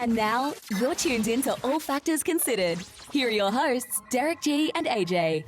And now, you're tuned in to All Factors Considered. Here are your hosts, Derick, G, and AJ.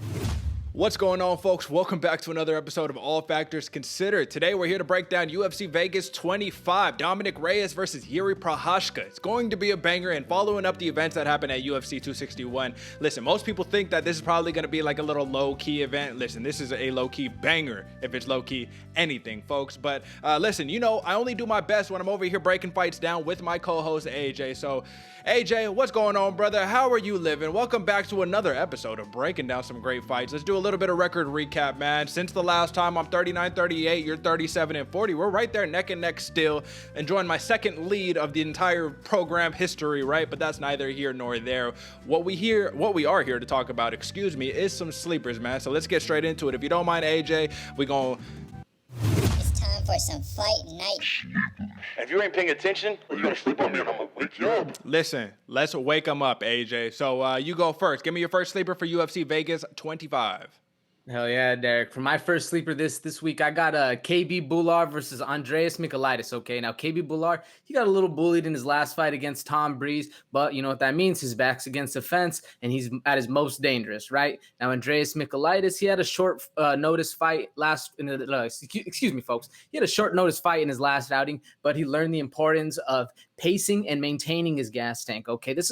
What's going on, folks? Welcome back to another episode of All Factors Considered. Today, we're here to break down UFC Vegas 25, Dominick Reyes versus Jiri Prochazka. It's going to be a banger, and following up the events that happened at UFC 261. Listen, most people think that this is probably going to be like a little low-key event. Listen, this is a low-key banger, if it's low-key anything, folks. But listen, you know, I only do my best when I'm over here breaking fights down with my co-host, AJ. So, AJ, what's going on, brother? How are you living? Welcome back to another episode of breaking down some great fights. Let's do a little bit of record recap, man. Since the last time, I'm 39-38, you're 37-40. We're right there neck and neck still, enjoying my second lead of the entire program history, right? But that's neither here nor there. What we are here to talk about, is some sleepers, man. So let's get straight into it. If you don't mind, AJ, we gon' time for some fight night. If you ain't paying attention, you're gonna sleep on me and I'm gonna wake you up. Listen, let's wake them up, AJ. So you go first. Give me your first sleeper for UFC Vegas 25. Hell yeah, Derick. For my first sleeper this week, I got KB Bular versus Andreas Michailidis. Okay, now KB Bular, he got a little bullied in his last fight against Tom Breeze, but you know what that means? His back's against the fence, and he's at his most dangerous, right? Now, Andreas Michailidis, he had a short notice fight excuse me, folks. He had a short notice fight in his last outing, but he learned the importance of pacing and maintaining his gas tank. Okay, this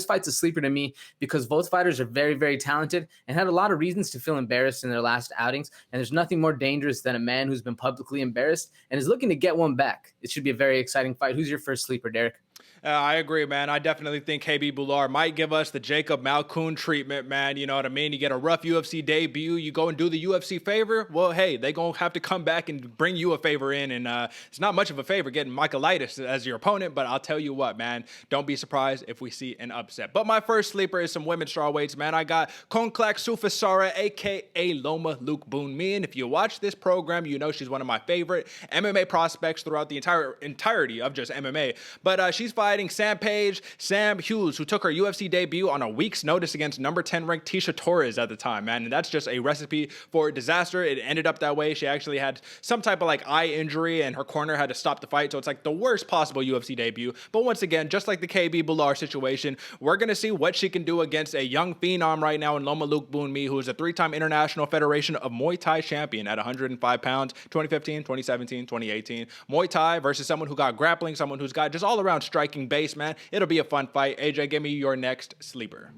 fight's a sleeper to me because both fighters are very, very talented and had a lot of reasons to feel embarrassed in their last outings. And there's nothing more dangerous than a man who's been publicly embarrassed and is looking to get one back. It should be a very exciting fight. Who's your first sleeper, Derick? I agree, man. I definitely think KB Bular might give us the Jacob Malkoun treatment, man. You know what I mean? You get a rough UFC debut, you go and do the UFC favor. Well, hey, they going to have to come back and bring you a favor in. And it's not much of a favor getting Michailidis as your opponent, but I'll tell you what, man. Don't be surprised if we see an upset. But my first sleeper is some women's strawweights, man. I got Konklak Sufasara, a.k.a. Loma Luke Boonmi. If you watch this program, you know she's one of my favorite MMA prospects throughout the entirety of just MMA. But she's fighting Sam Hughes, who took her UFC debut on a week's notice against number 10 ranked Tisha Torres at the time, man. And that's just a recipe for disaster. It ended up that way. She actually had some type of like eye injury and her corner had to stop the fight. So it's like the worst possible UFC debut. But once again, just like the KB Bular situation, we're going to see what she can do against a young phenom right now in Loma Luke Boonmi, who is a three-time International Federation of Muay Thai champion at 105 pounds, 2015, 2017, 2018. Muay Thai versus someone who got grappling, someone who's got just all around striking base, man. It'll be a fun fight. AJ, give me your next sleeper.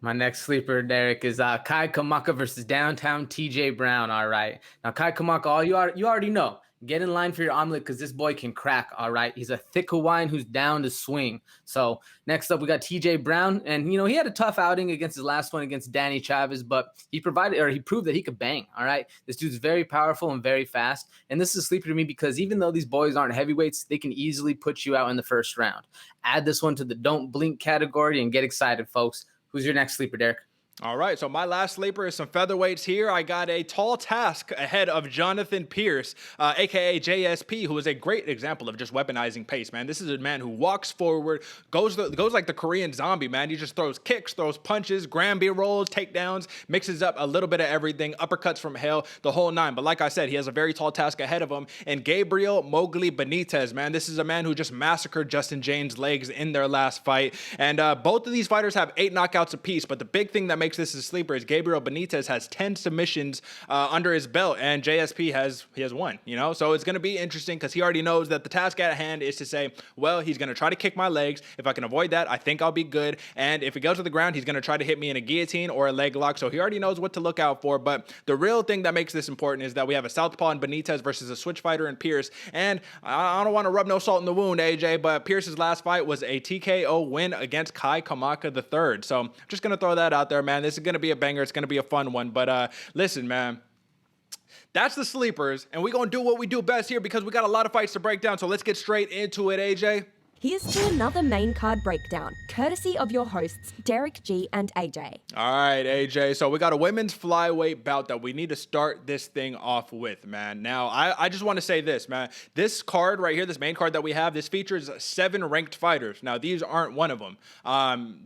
My next sleeper, Derick, is Kai Kamaka versus downtown TJ Brown. All right. Now, Kai Kamaka, you already know. Get in line for your omelet because this boy can crack, all right? He's a thick Hawaiian who's down to swing. So next up, we got TJ Brown. And, you know, he had a tough outing against his last one against Danny Chavez, but he proved that he could bang, all right? This dude's very powerful and very fast. And this is a sleeper to me because even though these boys aren't heavyweights, they can easily put you out in the first round. Add this one to the don't blink category and get excited, folks. Who's your next sleeper, Derick? All right, so my last sleeper is some featherweights here. I got a tall task ahead of Jonathan Pierce, a.k.a. JSP, who is a great example of just weaponizing pace, man. This is a man who walks forward, goes like the Korean zombie, man. He just throws kicks, throws punches, Granby rolls, takedowns, mixes up a little bit of everything, uppercuts from hell, the whole nine. But like I said, he has a very tall task ahead of him. And Gabriel Mowgli Benitez, man, this is a man who just massacred Justin James' legs in their last fight. And both of these fighters have 8 knockouts apiece, but the big thing that makes this a sleeper is Gabriel Benitez has 10 submissions under his belt, and JSP has 1, you know? So it's going to be interesting because he already knows that the task at hand is to say, well, he's going to try to kick my legs. If I can avoid that, I think I'll be good. And if it goes to the ground, he's going to try to hit me in a guillotine or a leg lock. So he already knows what to look out for. But the real thing that makes this important is that we have a southpaw in Benitez versus a switch fighter in Pierce. And I don't want to rub no salt in the wound, AJ, but Pierce's last fight was a TKO win against Kai Kamaka III. So I'm just going to throw that out there, man. This is going to be a banger. It's going to be a fun one. But listen, man. That's the sleepers, and we're going to do what we do best here because we got a lot of fights to break down. So let's get straight into it, AJ. Here's to another main card breakdown, courtesy of your hosts, Derick, G, and AJ. All right, AJ. So we got a women's flyweight bout that we need to start this thing off with, man. Now, I just want to say this, man. This card right here, this main card that we have, this features 7 ranked fighters. Now, these aren't one of them.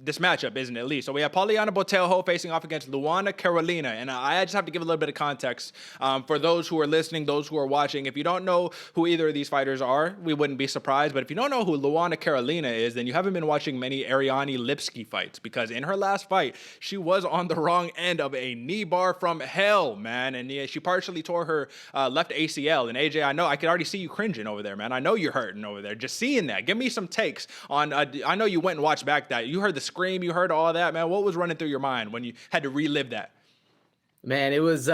This matchup isn't at least. So we have Poliana Botelho facing off against Luana Carolina. And I just have to give a little bit of context for those who are listening, those who are watching. If you don't know who either of these fighters are, we wouldn't be surprised. But if you don't know who Luana Luana Carolina is, then you haven't been watching many Ariane Lipski fights, because in her last fight, she was on the wrong end of a knee bar from hell, man. And yeah, she partially tore her left ACL. And AJ, I know I could already see you cringing over there, man. I know you're hurting over there. Just seeing that. Give me some takes on, I know you went and watched back that. You heard the scream, you heard all that, man. What was running through your mind when you had to relive that? Man, it was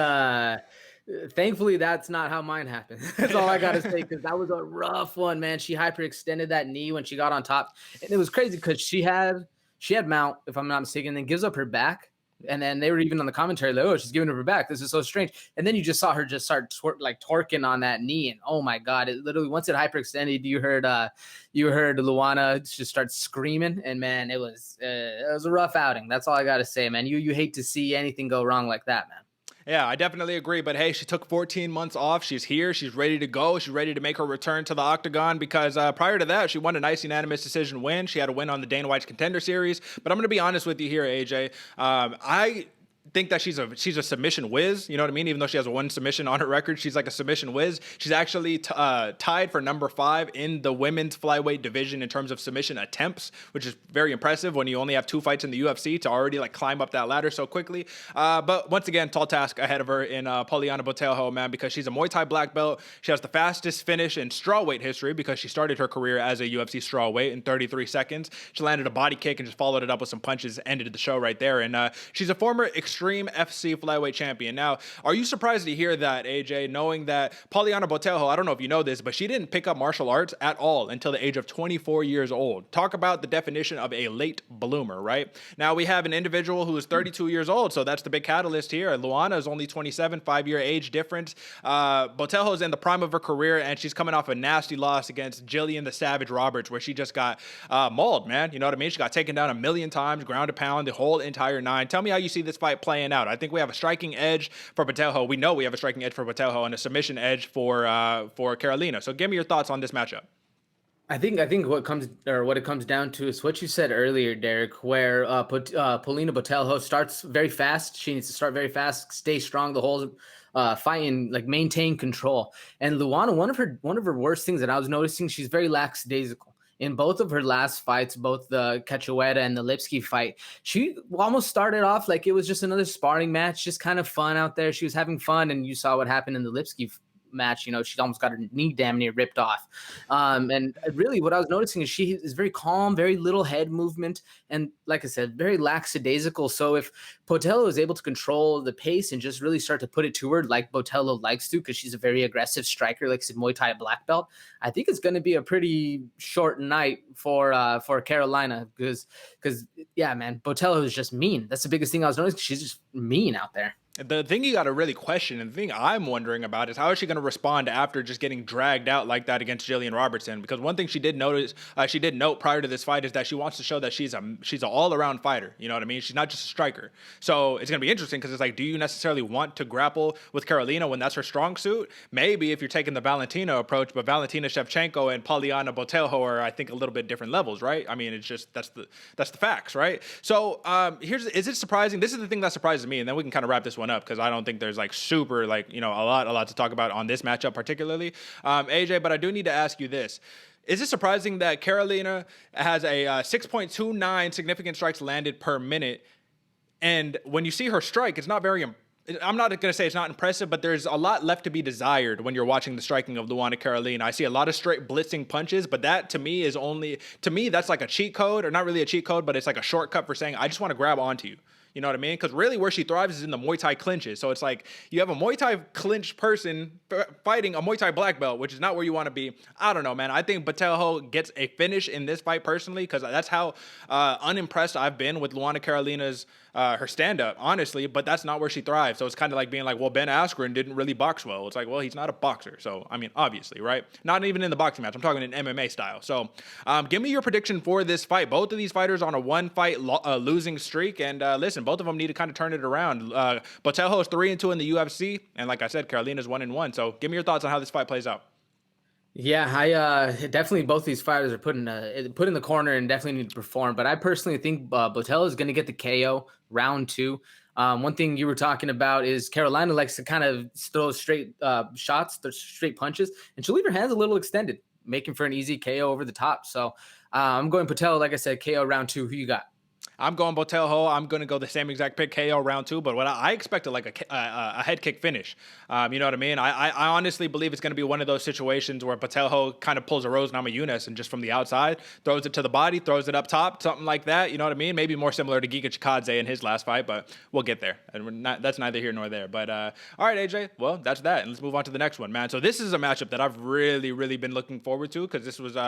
thankfully that's not how mine happened. That's all I gotta say, because that was a rough one, man. She hyperextended that knee when she got on top, and it was crazy because she had mount, if I'm not mistaken, then gives up her back, and then they were even on the commentary like, oh, she's giving up her back. This is so strange. And then you just saw her just start torquing on that knee, and oh my god, it literally, once it hyperextended, you heard Luana just start screaming, and man, it was a rough outing. That's all I gotta say, man. You hate to see anything go wrong like that, man. Yeah, I definitely agree. But hey, she took 14 months off. She's here. She's ready to go. She's ready to make her return to the octagon, because prior to that, she won a nice unanimous decision win. She had a win on the Dana White's Contender Series. But I'm going to be honest with you here, AJ. I think that she's a submission whiz, you know what I mean? Even though she has one submission on her record, she's like a submission whiz. She's actually tied for number 5 in the women's flyweight division in terms of submission attempts, which is very impressive when you only have 2 fights in the UFC to already like climb up that ladder so quickly. But once again, tall task ahead of her in Poliana Botelho, man, because she's a Muay Thai black belt. She has the fastest finish in strawweight history, because she started her career as a UFC strawweight in 33 seconds. She landed a body kick and just followed it up with some punches, ended the show right there. And she's a former Extreme FC flyweight champion. Now, are you surprised to hear that, AJ, knowing that Poliana Botelho, I don't know if you know this, but she didn't pick up martial arts at all until the age of 24 years old. Talk about the definition of a late bloomer, right? Now, we have an individual who is 32 years old, so that's the big catalyst here. Luana is only 27, 5-year age difference. Botelho is in the prime of her career, and she's coming off a nasty loss against Jillian the Savage Roberts, where she just got mauled, man. You know what I mean? She got taken down 1,000,000 times, ground and pound, the whole entire 9. Tell me how you see this fight playing out. I think we have a striking edge for Botelho. We know we have a striking edge for Botelho and a submission edge for Carolina. So give me your thoughts on this matchup. I think what it comes down to is what you said earlier, Derick, where Poliana Botelho starts very fast. She needs to start very fast, stay strong the whole fight, and like maintain control. And Luana, one of her worst things that I was noticing, she's very lackadaisical. In both of her last fights, both the Cachoeira and the Lipski fight, she almost started off like it was just another sparring match, just kind of fun out there. She was having fun, and you saw what happened in the Lipski match. You know, she almost got her knee damn near ripped off. And really what I was noticing is she is very calm, very little head movement, and like I said, very lackadaisical. So if Botelho is able to control the pace and just really start to put it to her like Botelho likes to, because she's a very aggressive striker, like I said, Muay Thai black belt, I think it's going to be a pretty short night for Carolina, because yeah, man, Botelho is just mean. That's the biggest thing I was noticing. She's just mean out there. The thing you got to really question, and the thing I'm wondering about, is how is she going to respond after just getting dragged out like that against Jillian Robertson? Because one thing she did note prior to this fight is that she wants to show that she's an all-around fighter. You know what I mean? She's not just a striker. So it's going to be interesting, because it's like, do you necessarily want to grapple with Carolina when that's her strong suit? Maybe if you're taking the Valentina approach, but Valentina Shevchenko and Poliana Botelho are, I think, a little bit different levels, right? I mean, it's just that's the facts, right? So is it surprising? This is the thing that surprises me, and then we can kind of wrap this one up, because I don't think there's like super like, you know, a lot to talk about on this matchup particularly, AJ, but I do need to ask you this. Is it surprising that Carolina has a 6.29 significant strikes landed per minute, and when you see her strike, it's not very I'm not going to say it's not impressive, but there's a lot left to be desired when you're watching the striking of Luana Carolina. I see a lot of straight blitzing punches, but that to me that's like a cheat code, or not really a cheat code, but it's like a shortcut for saying, I just want to grab onto you. You know what I mean? Because really where she thrives is in the Muay Thai clinches. So it's like you have a Muay Thai clinch person fighting a Muay Thai black belt, which is not where you want to be. I don't know, man. I think Botelho gets a finish in this fight personally, because that's how unimpressed I've been with Luana Carolina's her stand-up, honestly, but that's not where she thrives. So it's kind of like being like, well, Ben Askren didn't really box well. It's like, well, he's not a boxer. So, I mean, obviously, right? Not even in the boxing match. I'm talking in MMA style. So give me your prediction for this fight. Both of these fighters on a one-fight losing streak. And listen, both of them need to kind of turn it around. Botelho is 3-2 in the UFC. And like I said, Carolina's 1-1. So give me your thoughts on how this fight plays out. Yeah, I definitely, both these fighters are put in the corner and definitely need to perform. But I personally think Botelho is going to get the KO round 2. One thing you were talking about is Carolina likes to kind of throw straight shots, straight punches, and she'll leave her hands a little extended, making for an easy KO over the top. So I'm going Botelho, like I said, KO round 2. Who you got? I'm going Botelho. I'm going to go the same exact pick, KO round 2. But what I expected like a head kick finish. You know what I mean? I honestly believe it's going to be one of those situations where Botelho kind of pulls a Rose Namajunas and just from the outside throws it to the body, throws it up top, something like that. You know what I mean? Maybe more similar to Giga Chikadze in his last fight, but we'll get there. And that's neither here nor there. But all right, AJ. Well, that's that. And let's move on to the next one, man. So this is a matchup that I've really, really been looking forward to because this was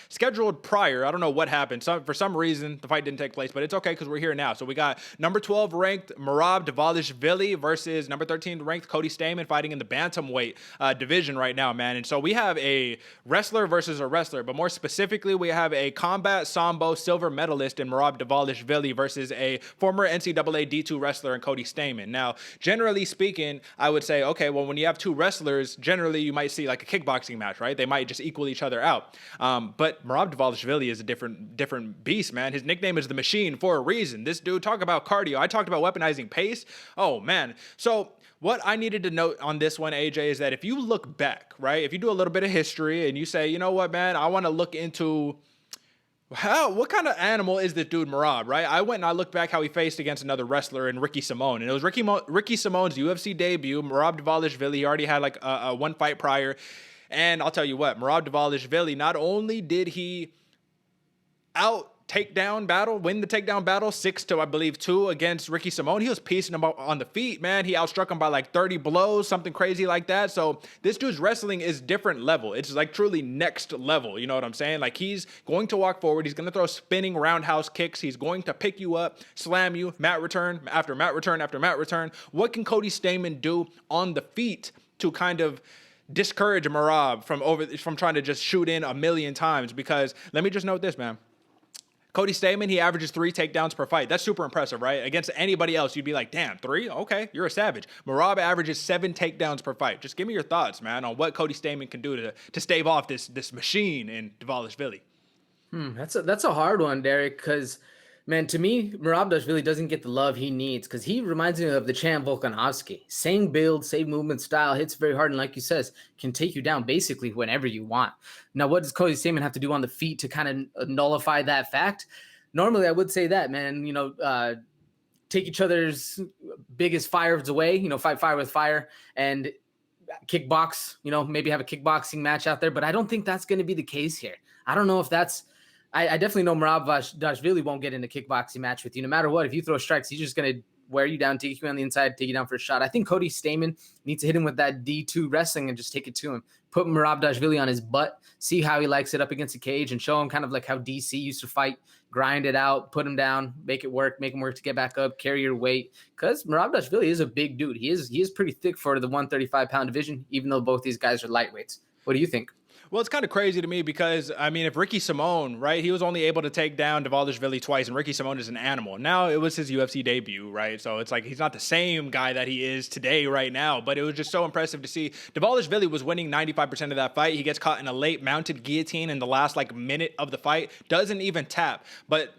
scheduled prior. I don't know what happened. For some reason, the fight didn't take place, but it's okay because we're here now. So we got number 12 ranked Merab Dvalishvili versus number 13 ranked Cody Stamann fighting in the bantamweight division right now, man. And so we have a wrestler versus a wrestler, but more specifically, we have a combat sambo silver medalist in Merab Dvalishvili versus a former NCAA D2 wrestler in Cody Stamann. Now, generally speaking, I would say, okay, well, when you have two wrestlers, generally you might see like a kickboxing match, right? They might just equal each other out. But Merab Dvalishvili is a different beast, man. His nickname is the Machine for a reason. This dude, talk about cardio. I talked about weaponizing pace. Oh, man. So what I needed to note on this one, AJ, is that if you look back, right, if you do a little bit of history and you say, you know what, man, I want to look into what kind of animal is this dude Merab, right? I went and I looked back how he faced against another wrestler in Ricky Simone. And it was Ricky Simone's UFC debut. Merab Dvalishvili, he already had like a one fight prior. And I'll tell you what, Merab Dvalishvili, not only did he win the takedown battle 6-2 against Ricky Simone. He was piecing him up on the feet, man. He outstruck him by like 30 blows, something crazy like that. So this dude's wrestling is different level. It's like truly next level. You know what I'm saying? Like he's going to walk forward. He's going to throw spinning roundhouse kicks. He's going to pick you up, slam you, mat return after mat return after mat return. What can Cody Stamann do on the feet to kind of discourage Merab from trying to just shoot in a million times? Because let me just note this, man. Cody Stamann, he averages 3 takedowns per fight. That's super impressive, right? Against anybody else, you'd be like, damn, 3? Okay, you're a savage. Merab averages 7 takedowns per fight. Just give me your thoughts, man, on what Cody Stamann can do to stave off this machine in Dvalishvili. That's a hard one, Derick, because, man, to me, Merab Dvalishvili doesn't get the love he needs because he reminds me of the champ Volkanovski. Same build, same movement style, hits very hard, and like you says, can take you down basically whenever you want. Now, what does Cody Stamann have to do on the feet to kind of nullify that fact? Normally, I would say that, man, take each other's biggest fires away, fight fire with fire, and kickbox, maybe have a kickboxing match out there, but I don't think that's going to be the case here. I don't know if that's I definitely know Merab Dvalishvili won't get in a kickboxing match with you. No matter what, if you throw strikes, he's just going to wear you down, take you on the inside, take you down for a shot. I think Cody Stamann needs to hit him with that D2 wrestling and just take it to him. Put Merab Dvalishvili on his butt, see how he likes it up against the cage, and show him kind of like how DC used to fight, grind it out, put him down, make it work, make him work to get back up, carry your weight. Because Merab Dvalishvili is a big dude. He is pretty thick for the 135-pound division, even though both these guys are lightweights. What do you think? Well, it's kind of crazy to me because, I mean, if Ricky Simone, right, he was only able to take down Dvalishvili twice, and Ricky Simone is an animal. Now, it was his UFC debut, right? So it's like he's not the same guy that he is today right now, but it was just so impressive to see. Dvalishvili was winning 95% of that fight. He gets caught in a late mounted guillotine in the last, minute of the fight. Doesn't even tap, but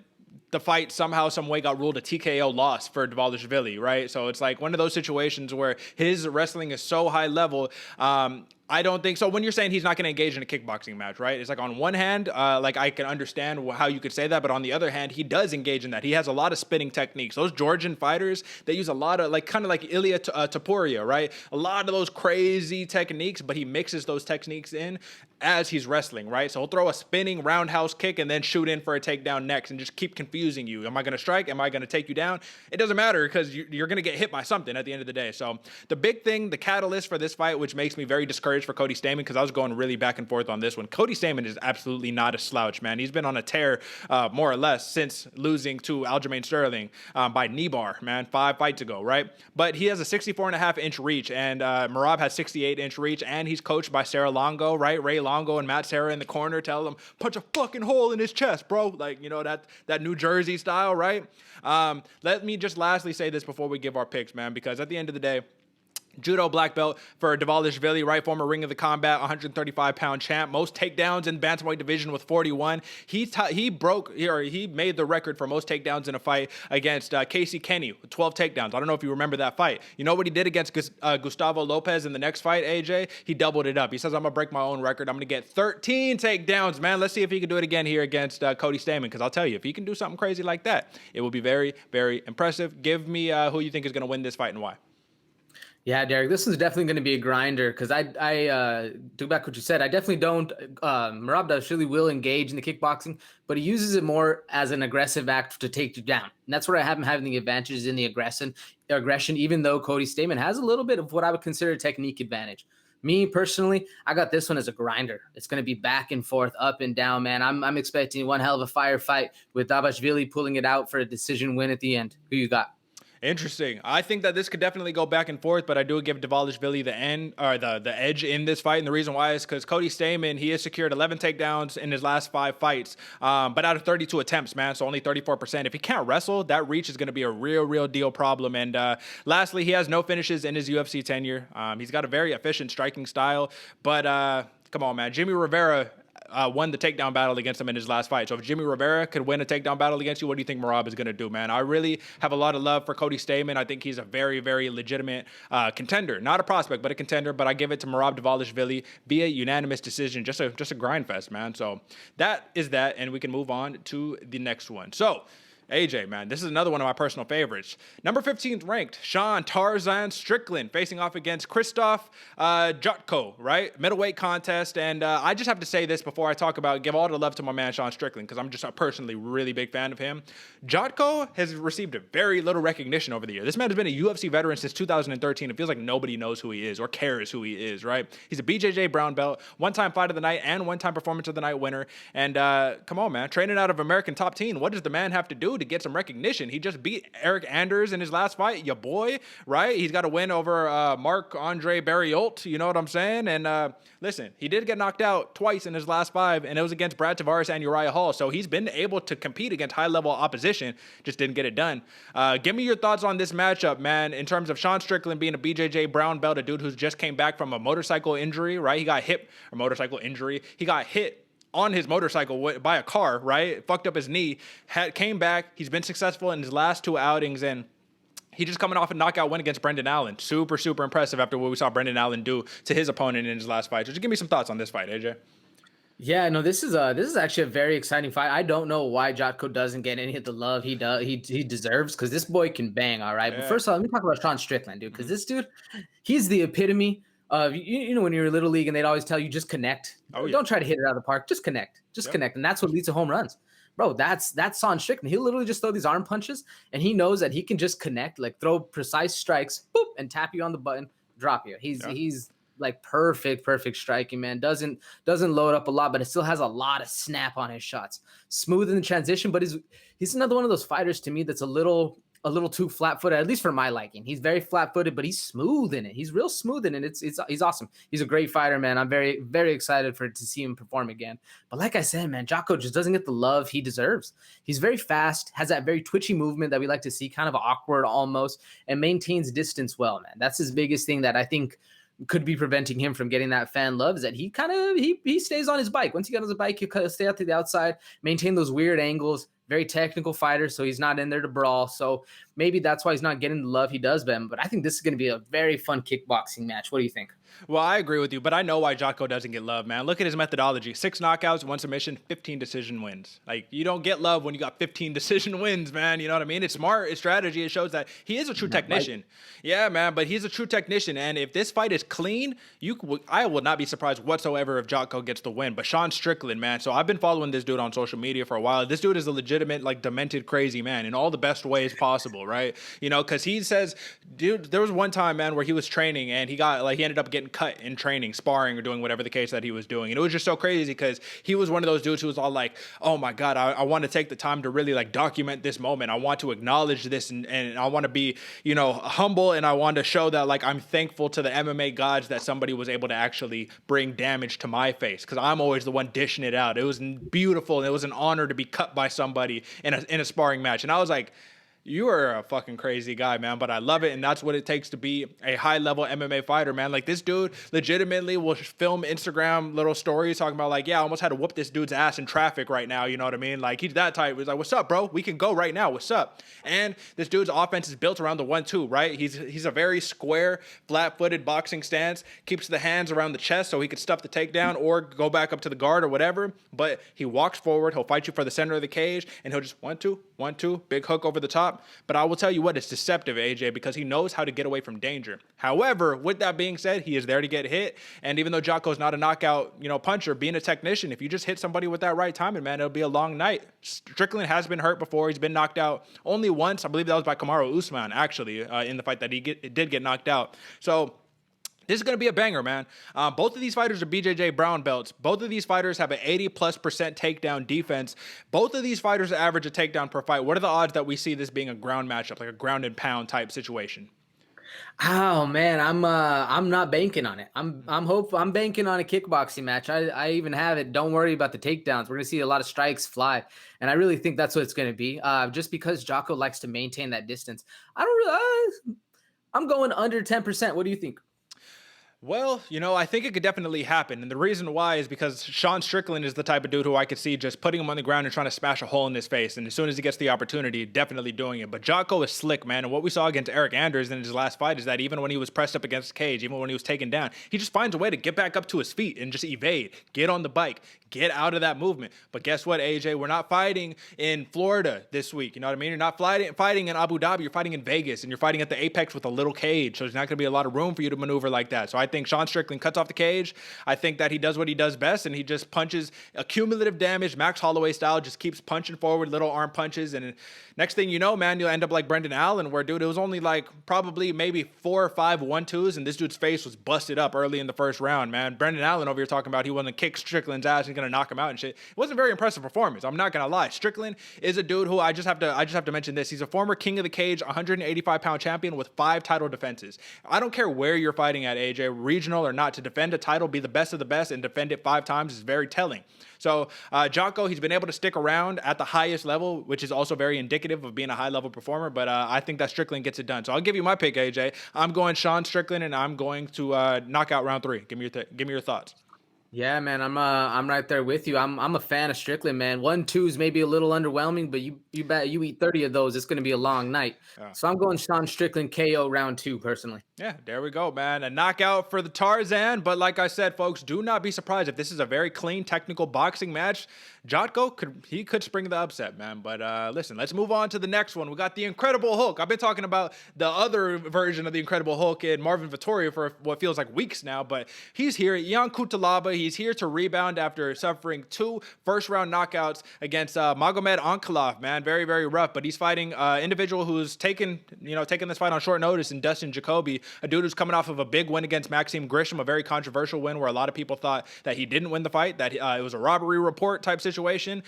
the fight somehow, some way got ruled a TKO loss for Dvalishvili, right? So it's like one of those situations where his wrestling is so high level. I don't think so. When you're saying he's not going to engage in a kickboxing match, right? It's like on one hand, I can understand how you could say that, but on the other hand, he does engage in that. He has a lot of spinning techniques. Those Georgian fighters, they use a lot of kind of like Ilia Topuria, right? A lot of those crazy techniques, but he mixes those techniques in as he's wrestling, right? So he'll throw a spinning roundhouse kick and then shoot in for a takedown next and just keep confusing you. Am I going to strike? Am I going to take you down? It doesn't matter because you're going to get hit by something at the end of the day. So the big thing, the catalyst for this fight, which makes me very discouraged for Cody Stamann, because I was going really back and forth on this one. Cody Stamann is absolutely not a slouch, man. He's been on a tear more or less since losing to Aljamain Sterling by knee bar, man, 5 fights ago, right? But he has a 64.5-inch reach, and Merab has 68-inch reach, and he's coached by Sarah Longo, right? Ray Longo and Matt Serra in the corner tell him, punch a fucking hole in his chest, bro. Like, that New Jersey style, right? Let me just lastly say this before we give our picks, man, because at the end of the day, Judo black belt for Dvalishvili, right? Former Ring of the Combat, 135-pound champ. Most takedowns in the bantamweight division with 41. He made the record for most takedowns in a fight against Casey Kenny with 12 takedowns. I don't know if you remember that fight. You know what he did against Gustavo Lopez in the next fight, AJ? He doubled it up. He says, I'm going to break my own record. I'm going to get 13 takedowns, man. Let's see if he can do it again here against Cody Stamann, because I'll tell you, if he can do something crazy like that, it will be very, very impressive. Give me who you think is going to win this fight and why. Yeah, Derek, this is definitely going to be a grinder because I took back what you said. I definitely don't. Merab Dvalishvili will engage in the kickboxing, but he uses it more as an aggressive act to take you down. And that's where I have him having the advantages in the aggression, even though Cody Stamann has a little bit of what I would consider a technique advantage. Me personally, I got this one as a grinder. It's going to be back and forth, up and down, man. I'm expecting one hell of a firefight with Dvalishvili pulling it out for a decision win at the end. Who you got? Interesting. I think that this could definitely go back and forth, but I do give Dvalishvili the edge in this fight. And the reason why is because Cody Stamann, he has secured 11 takedowns in his last 5 fights, but out of 32 attempts, man, so only 34%. If he can't wrestle, that reach is going to be a real deal problem. And lastly, he has no finishes in his UFC tenure. He's got a very efficient striking style, but come on, man. Jimmy Rivera won the takedown battle against him in his last fight. So if Jimmy Rivera could win a takedown battle against you, what do you think Merab is going to do, man? I really have a lot of love for Cody Stamann. I think he's a very, very legitimate contender. Not a prospect, but a contender. But I give it to Merab Dvalishvili via unanimous decision. Just a grind fest, man. So that is that, and we can move on to the next one. So AJ, man, this is another one of my personal favorites. Number 15th ranked, Sean Tarzan Strickland facing off against Krzysztof Jotko, right? Middleweight contest. And I just have to say this before I give all the love to my man, Sean Strickland, because I'm just a personally really big fan of him. Jotko has received a very little recognition over the year. This man has been a UFC veteran since 2013. It feels like nobody knows who he is or cares who he is, right? He's a BJJ brown belt, one-time fight of the night and one-time performance of the night winner. And come on, man, training out of American Top Team. What does the man have to do to get some recognition? He just beat Eric Anders in his last fight, your boy, right? He's got a win over Marc-Andre Barriault, you know what I'm saying? And listen, he did get knocked out twice in his last 5, and it was against Brad Tavares and Uriah Hall, so he's been able to compete against high-level opposition, just didn't get it done. Give me your thoughts on this matchup, man, in terms of Sean Strickland being a BJJ brown belt, a dude who's just came back from a motorcycle injury, right? He got hit on his motorcycle by a car, right? Fucked up his knee, came back. He's been successful in his last 2 outings, and he just coming off a knockout win against Brendan Allen. Super impressive after what we saw Brendan Allen do to his opponent in his last fight. So just give me some thoughts on this fight, AJ. Yeah, no, this is actually a very exciting fight. I don't know why Jotko doesn't get any of the love he deserves, because this boy can bang, all right? Yeah. But first of all, let me talk about Sean Strickland, dude, because this dude, he's the epitome of, you know, when you're in Little League and they'd always tell you just connect. Oh, yeah. Don't try to hit it out of the park. Just connect. Connect. And that's what leads to home runs. Bro, that's Sean Strickland. He'll literally just throw these arm punches, and he knows that he can just connect, like throw precise strikes, boop, and tap you on the button, drop you. He's like perfect striking, man. Doesn't load up a lot, but it still has a lot of snap on his shots. Smooth in the transition, but he's another one of those fighters to me that's a little too flat-footed, at least for my liking. He's very flat-footed, but he's smooth in it. He's real smooth in it. He's awesome. He's a great fighter, man. I'm very, very excited to see him perform again. But like I said, man, Jotko just doesn't get the love he deserves. He's very fast, has that very twitchy movement that we like to see, kind of awkward almost, and maintains distance well, man. That's his biggest thing that I think could be preventing him from getting that fan love, is that he stays on his bike. Once he got on his bike, he'll stay out to the outside, maintain those weird angles. Very technical fighter, so he's not in there to brawl. So maybe that's why he's not getting the love he does, Ben. But I think this is going to be a very fun kickboxing match. What do you think? Well, I agree with you, but I know why Jotko doesn't get love, man. Look at his methodology. 6 knockouts, 1 submission, 15 decision wins. Like, you don't get love when you got 15 decision wins, man. You know what I mean? It's smart. It's strategy. It shows that he is a true technician. Right. Yeah, man, but he's a true technician. And if this fight is clean, I will not be surprised whatsoever if Jotko gets the win. But Sean Strickland, man, so I've been following this dude on social media for a while. This dude is a legitimate, like, demented, crazy man in all the best ways possible, right? You know, because he says, dude, there was one time, man, where he was training and he ended up getting cut in training, sparring, or doing whatever the case that he was doing. And it was just so crazy because he was one of those dudes who was all like, oh my God, I want to take the time to really like document this moment. I want to acknowledge this and I want to be, you know, humble, and I want to show that like I'm thankful to the MMA gods that somebody was able to actually bring damage to my face, because I'm always the one dishing it out. It was beautiful and it was an honor to be cut by somebody in a sparring match. And I was like, You are a fucking crazy guy, man, but I love it, and that's what it takes to be a high-level MMA fighter, man. Like, this dude legitimately will film Instagram little stories talking about, like, yeah, I almost had to whoop this dude's ass in traffic right now, you know what I mean? Like, he's that type. He's like, what's up, bro? We can go right now. What's up? And this dude's offense is built around the 1-2, right? He's a very square, flat-footed boxing stance, keeps the hands around the chest so he could stuff the takedown or go back up to the guard or whatever, but he walks forward, he'll fight you for the center of the cage, and he'll just 1-2, 1-2, big hook over the top. But I will tell you what, it's deceptive, AJ, because he knows how to get away from danger. However, with that being said, he is there to get hit. And even though Jotko's not a knockout, puncher, being a technician, if you just hit somebody with that right timing, man, it'll be a long night. Strickland has been hurt before. He's been knocked out only once. I believe that was by Kamaru Usman, actually, in the fight that he did get knocked out. So this is going to be a banger, man. Both of these fighters are BJJ brown belts. Both of these fighters have an 80+% takedown defense. Both of these fighters average a takedown per fight. What are the odds that we see this being a ground matchup, like a ground and pound type situation? Oh man, I'm not banking on it. I'm banking on a kickboxing match. I even have it. Don't worry about the takedowns. We're gonna see a lot of strikes fly, and I really think that's what it's gonna be. Just because Jotko likes to maintain that distance. I'm going under 10%. What do you think? Well, I think it could definitely happen. And the reason why is because Sean Strickland is the type of dude who I could see just putting him on the ground and trying to smash a hole in his face. And as soon as he gets the opportunity, definitely doing it. But Jotko is slick, man. And what we saw against Eric Anders in his last fight is that even when he was pressed up against the cage, even when he was taken down, he just finds a way to get back up to his feet and just evade, get on the bike, get out of that movement. But guess what, AJ? We're not fighting in Florida this week. You know what I mean? You're not fighting in Abu Dhabi. You're fighting in Vegas, and you're fighting at the Apex with a little cage. So there's not going to be a lot of room for you to maneuver like that. So I think Sean Strickland cuts off the cage. I think that he does what he does best, and he just punches accumulative damage, Max Holloway style, just keeps punching forward, little arm punches. And next thing you know, man, you'll end up like Brendan Allen, where, dude, it was only like probably maybe 4 or 5 1-2s, and this dude's face was busted up early in the first round, man. Brendan Allen over here talking about he wasn't going to kick Strickland's ass, he's going to knock him out and shit. It wasn't a very impressive performance. I'm not going to lie. Strickland is a dude who I just have to mention this. He's a former King of the Cage, 185-pound champion with 5 title defenses. I don't care where you're fighting at, AJ, regional or not, to defend a title, be the best of the best, and defend it 5 times is very telling. So Jotko, he's been able to stick around at the highest level, which is also very indicative of being a high-level performer, but I think that Strickland gets it done. So I'll give you my pick, AJ. I'm going Sean Strickland, and I'm going to knock out round 3. Give me your thoughts. Yeah, man, I'm right there with you. I'm a fan of Strickland, man. 1-2 is maybe a little underwhelming, but you bet you eat 30 of those, it's going to be a long night. Yeah. So I'm going Sean Strickland KO round 2 personally. Yeah, there we go, man. A knockout for the Tarzan. But like I said, folks, do not be surprised if this is a very clean, technical boxing match. Jotko could spring the upset, man. But listen, let's move on to the next one. We got the Incredible Hulk. I've been talking about the other version of the Incredible Hulk in Marvin Vettoria for what feels like weeks now, but he's here. Ion Cutelaba. He's here to rebound after suffering 2 first-round knockouts against Magomed Ankalaev, man. Very, very rough. But he's fighting an individual who's taken this fight on short notice in Dustin Jacoby, a dude who's coming off of a big win against Maxime Grisham, a very controversial win where a lot of people thought that he didn't win the fight, that it was a robbery report type situation,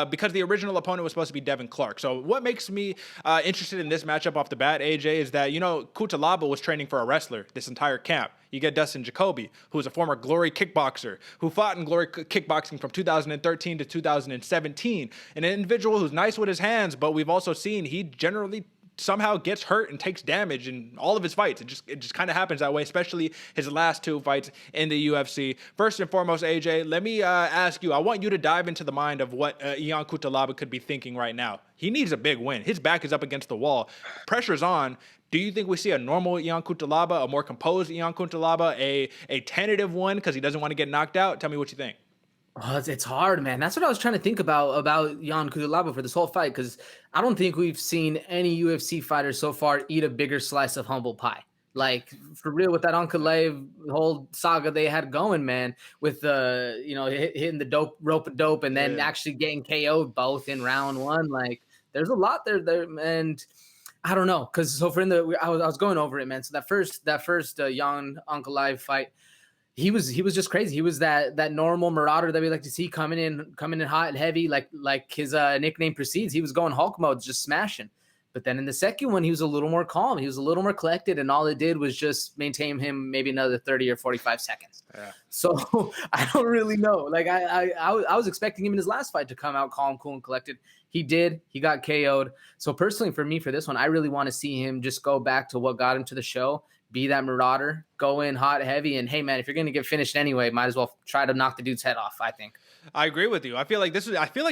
because the original opponent was supposed to be Devin Clark. So what makes me interested in this matchup off the bat, AJ, is that, Cutelaba was training for a wrestler this entire camp. You get Dustin Jacoby, who is a former Glory kickboxer, who fought in Glory kickboxing from 2013 to 2017. An individual who's nice with his hands, but we've also seen he generally somehow gets hurt and takes damage in all of his fights. It just kind of happens that way, especially his last 2 fights in the UFC. First and foremost, AJ, let me ask you, I want you to dive into the mind of what Ion Cutelaba could be thinking right now. He needs a big win. His back is up against the wall. Pressure's on. Do you think we see a normal Ion Cutelaba, a more composed Ion Cutelaba, a tentative one because he doesn't want to get knocked out? Tell me what you think. Oh, it's hard, man. That's what I was trying to think about Ion Cutelaba for this whole fight, because I don't think we've seen any UFC fighter so far eat a bigger slice of humble pie. Like, for real, with that Ankalaev whole saga they had going, man, with hitting the rope of dope and then actually getting KO'd both in round 1. Like, there's a lot there, and I don't know, because I was going over it, man. So that first Ion Ankalaev fight, he was just crazy. He was that normal marauder that we like to see coming in hot and heavy, like his nickname precedes. He was going Hulk mode, just smashing. But then in the second one, he was a little more calm. He was a little more collected, and all it did was just maintain him maybe another 30 or 45 seconds. Yeah. So I don't really know. Like I was expecting him in his last fight to come out calm, cool, and collected. He did. He got KO'd. So personally, for me, for this one, I really want to see him just go back to what got him to the show, be that marauder, go in hot, heavy, and hey, man, if you're going to get finished anyway, might as well try to knock the dude's head off, I think. I agree with you. I feel like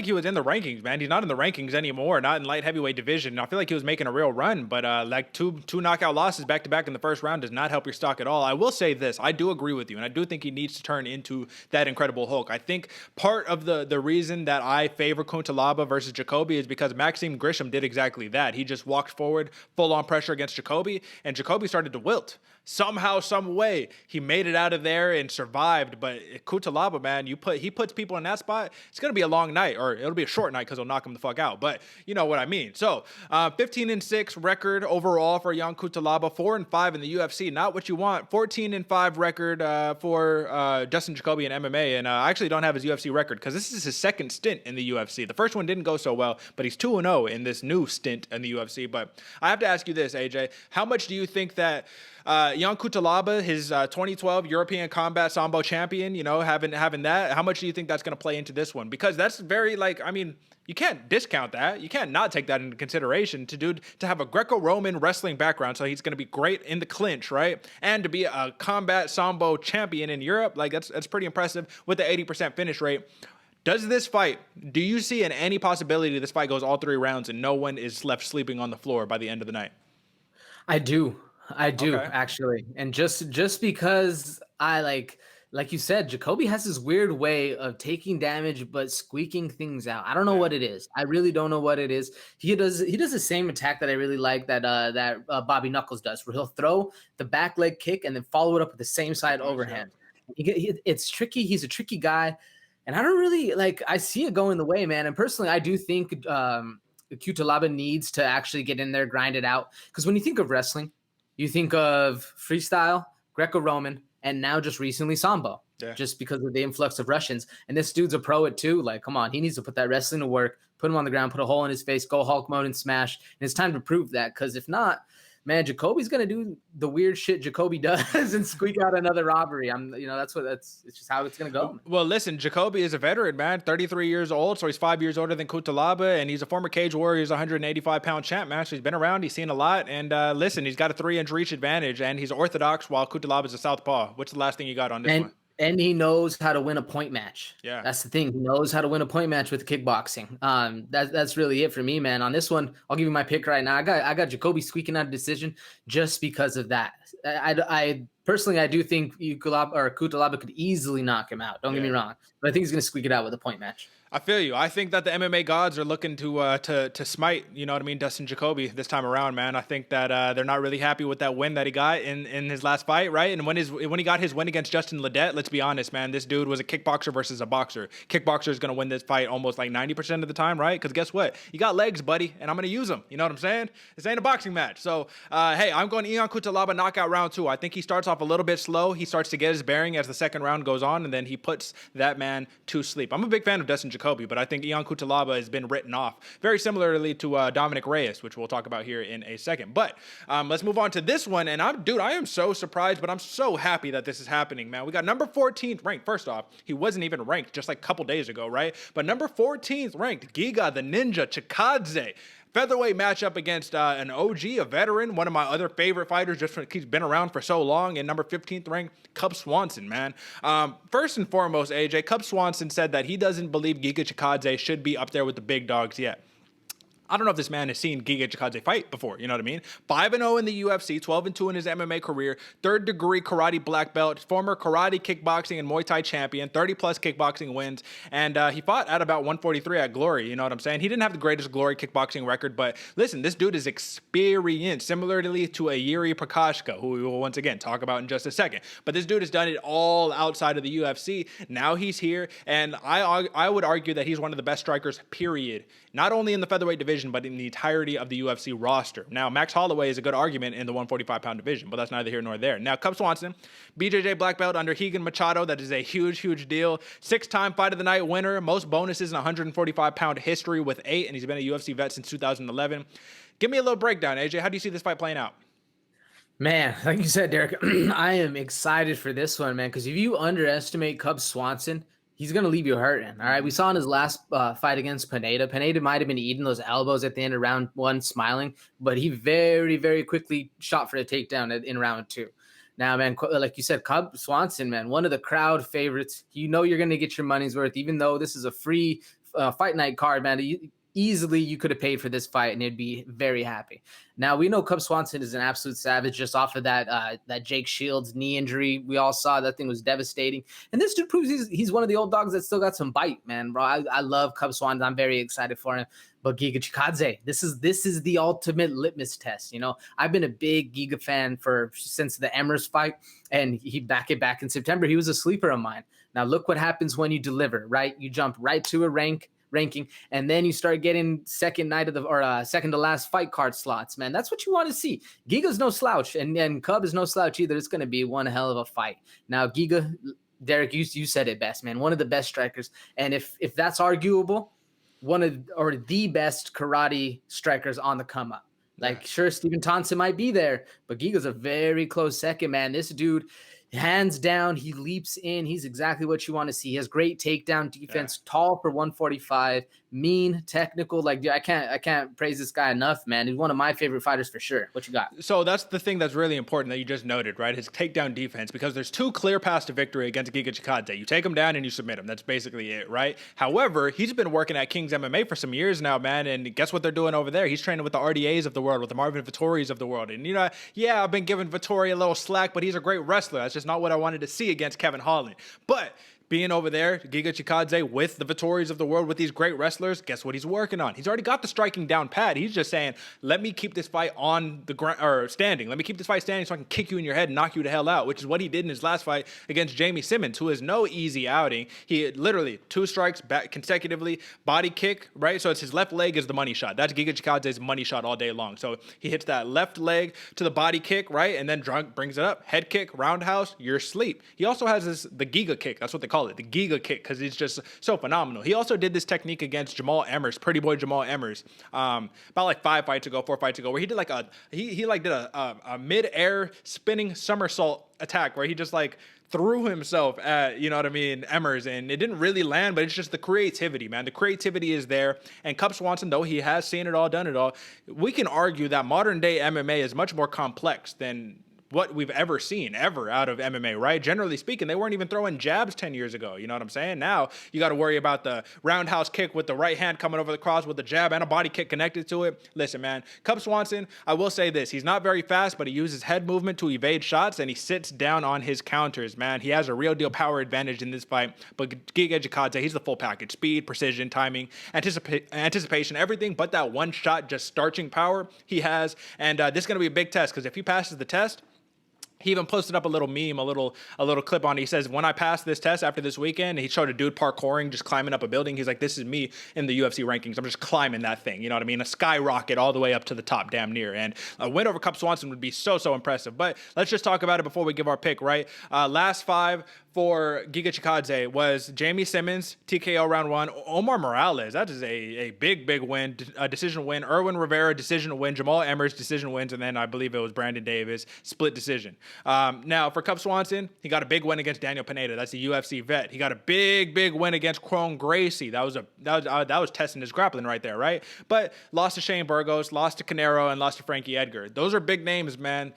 he was in the rankings, man. He's not in the rankings anymore, not in light heavyweight division. I feel like he was making a real run, but like two knockout losses back to back in the first round does not help your stock at all. I will say this. I do agree with you, and I do think he needs to turn into that Incredible Hulk. I think part of the reason that I favor Cutelaba versus Jacoby is because Maxime Grisham did exactly that. He just walked forward, full on pressure against Jacoby, and Jacoby started to wilt. Somehow, some way, he made it out of there and survived. But Cutelaba, man, he puts people in that spot. It's gonna be a long night, or it'll be a short night because he'll knock him the fuck out. But you know what I mean. So, 15-6 record overall for young Cutelaba, 4-5 in the UFC. Not what you want. 14-5 record for Dustin Jacoby in MMA, and I actually don't have his UFC record because this is his second stint in the UFC. The first one didn't go so well, but he's 2-0 in this new stint in the UFC. But I have to ask you this, AJ: how much do you think that young Cutelaba, his 2012 European Combat Sambo champion, you know, having that, how much do you think that's going to play into this one? Because that's very, like, I mean, you can't discount that. You can't not take that into consideration to have a Greco-Roman wrestling background, so he's going to be great in the clinch, right? And to be a Combat Sambo champion in Europe, like that's pretty impressive with the 80% finish rate. Does this fight, do you see any possibility this fight goes all 3 rounds and no one is left sleeping on the floor by the end of the night? I do, okay, actually. And just because I like you said, Jacoby has this weird way of taking damage but squeaking things out. I don't know what it is. I really don't know what it is. He does the same attack that I really like that Bobby Knuckles does, where he'll throw the back leg kick and then follow it up with the same side overhand. It's tricky. He's a tricky guy, and I don't really I see it going the way, man. And personally, I do think Cutelaba needs to actually get in there, grind it out, because when you think of wrestling, you think of freestyle, Greco-Roman, and now just recently Sambo, just because of the influx of Russians. And this dude's a pro at too. Like, come on, he needs to put that wrestling to work, put him on the ground, put a hole in his face, go Hulk mode and smash. And it's time to prove that, because if not, man, Jacoby's going to do the weird shit Jacoby does and squeak out another robbery. It's just how it's going to go. Well, listen, Jacoby is a veteran, man, 33 years old. So he's 5 years older than Cutelaba, and he's a former Cage Warriors 185-pound champ, man. So he's been around. He's seen a lot. And listen, he's got a 3-inch reach advantage, and he's orthodox while Cutelaba is a southpaw. What's the last thing you got on this one? And he knows how to win a point match. Yeah, that's the thing. He knows how to win a point match with kickboxing. That's really it for me, man. On this one, I'll give you my pick right now. I got Jacoby squeaking out a decision just because of that. I personally, I do think Cutelaba could easily knock him out. Don't get me wrong, but I think he's going to squeak it out with a point match. I feel you. I think that the MMA gods are looking to smite, you know what I mean, Dustin Jacoby this time around, man. I think that they're not really happy with that win that he got in his last fight, right? And when he got his win against Justin Ledet, let's be honest, man, this dude was a kickboxer versus a boxer. Kickboxer is going to win this fight almost like 90% of the time, right? Because guess what? You got legs, buddy, and I'm going to use them. You know what I'm saying? This ain't a boxing match. So, hey, I'm going Ion Cutelaba knockout round 2. I think he starts off a little bit slow. He starts to get his bearing as the second round goes on, and then he puts that man to sleep. I'm a big fan of Dustin Jacoby, but I think Ion Cutelaba has been written off very similarly to Dominick Reyes, which we'll talk about here in a second. But let's move on to this one. And I am so surprised, but I'm so happy that this is happening, man. We got number 14th ranked. First off, he wasn't even ranked just like a couple days ago, right? But number 14th ranked, Giga the Ninja Chikadze. Featherweight matchup against an OG, a veteran, one of my other favorite fighters, just because he's been around for so long, and number 15th ranked, Cub Swanson, man. First and foremost, AJ, Cub Swanson said that he doesn't believe Giga Chikadze should be up there with the big dogs yet. I don't know if this man has seen Giga Chikadze fight before, you know what I mean? 5-0 in the UFC, 12-2 in his MMA career, third-degree karate black belt, former karate, kickboxing, and Muay Thai champion, 30-plus kickboxing wins, and he fought at about 143 at Glory, you know what I'm saying? He didn't have the greatest Glory kickboxing record, but listen, this dude is experienced, similarly to a Jiri Prochazka, who we will once again talk about in just a second. But this dude has done it all outside of the UFC. Now he's here, and I would argue that he's one of the best strikers, period. Not only in the featherweight division, division, but in the entirety of the UFC roster. Now, Max Holloway is a good argument in the 145-pound division, but that's neither here nor there. Now, Cub Swanson, BJJ black belt under Rigan Machado. That is a huge, huge deal. 6-time Fight of the Night winner, most bonuses in 145-pound history with 8, and he's been a UFC vet since 2011. Give me a little breakdown, AJ. How do you see this fight playing out? Man, like you said, Derek, I am excited for this one, man, because if you underestimate Cub Swanson, he's going to leave you hurting. All right. We saw in his last fight against Pineda. Pineda might have been eating those elbows at the end of round 1, smiling, but he very, very quickly shot for the takedown in round 2. Now, man, like you said, Cub Swanson, man, one of the crowd favorites. You know you're going to get your money's worth, even though this is a free fight night card, man. Easily you could have paid for this fight and it'd be very happy. Now we know Cub Swanson is an absolute savage just off of that Jake Shields knee injury. We all saw that thing was devastating. And this dude proves he's one of the old dogs that still got some bite, man, bro. I love Cub Swanson. I'm very excited for him. But Giga Chikadze, this is the ultimate litmus test. You know, I've been a big Giga fan since the Emers fight, and he back in September. He was a sleeper of mine. Now look what happens when you deliver, right? You jump right to a ranking, and then you start getting second to last fight card slots, man. That's what you want to see. Giga's no slouch, and Cub is no slouch either. It's going to be one hell of a fight. Now, Giga, Derek, you said it best, man. One of the best strikers, and if that's arguable, the best karate strikers on the come up. Like, sure, Stephen Thompson might be there, but Giga's a very close second, man. This dude, hands down, he leaps in. He's exactly what you want to see. He has great takedown defense, tall for 145, mean, technical. Like, dude, I can't praise this guy enough, man. He's one of my favorite fighters for sure. What you got? So that's the thing that's really important that you just noted, right? His takedown defense, because there's 2 clear paths to victory against Giga Chikadze. You take him down and you submit him. That's basically it, right? However, he's been working at King's MMA for some years now, man, and guess what they're doing over there? He's training with the RDAs of the world, with the Marvin Vittori's of the world. And, you know, yeah, I've been giving Vittori a little slack, but he's a great wrestler. That's just not what I wanted to see against Kevin Holland. But being over there, Giga Chikadze with the Vittori's of the world, with these great wrestlers, guess what he's working on? He's already got the striking down pat. He's just saying, let me keep this fight on the ground, or standing. Let me keep this fight standing so I can kick you in your head and knock you the hell out, which is what he did in his last fight against Jamie Simmons, who is no easy outing. He had literally 2 strikes back consecutively, body kick, right? So it's his left leg is the money shot. That's Giga Chikadze's money shot all day long. So he hits that left leg to the body kick, right? And then brings it up. Head kick, roundhouse, you're asleep. He also has the Giga kick. That's what they call it, the Giga kick, because he's just so phenomenal. He also did this technique against Jamal Emmers, pretty boy Jamal Emmers, about like 4 fights ago, where he did like a mid-air spinning somersault attack where he just like threw himself at, you know what I mean, Emmers, and it didn't really land, but it's just the creativity, man. The creativity is there, and Cub Swanson, though he has seen it all, done it all, we can argue that modern day MMA is much more complex than what we've ever seen out of MMA, right? Generally speaking, they weren't even throwing jabs 10 years ago. You know what I'm saying? Now you got to worry about the roundhouse kick with the right hand coming over the cross with the jab and a body kick connected to it. Listen, man, Cub Swanson, I will say this. He's not very fast, but he uses head movement to evade shots, and he sits down on his counters, man. He has a real deal power advantage in this fight. But Giga Chikadze, he's the full package. Speed, precision, timing, anticipation, everything but that one shot, just starching power he has. And this is going to be a big test, because if he passes the test, he even posted up a little meme, a little clip on it. He says, when I pass this test after this weekend, he showed a dude parkouring, just climbing up a building. He's like, this is me in the UFC rankings. I'm just climbing that thing. You know what I mean? A skyrocket all the way up to the top, damn near. And a win over Cub Swanson would be so impressive. But let's just talk about it before we give our pick, right? Last 5 for Giga Chikadze was Jamie Simmons, TKO round 1. Omar Morales, that is a big win, a decision win. Erwin Rivera, decision win. Jamal Emmers, decision wins. And then I believe it was Brandon Davis, split decision. Now, for Cub Swanson, he got a big win against Daniel Pineda. That's the UFC vet. He got a big win against Kron Gracie. That was testing his grappling right there, right? But lost to Shane Burgos, lost to Canero, and lost to Frankie Edgar. Those are big names, man.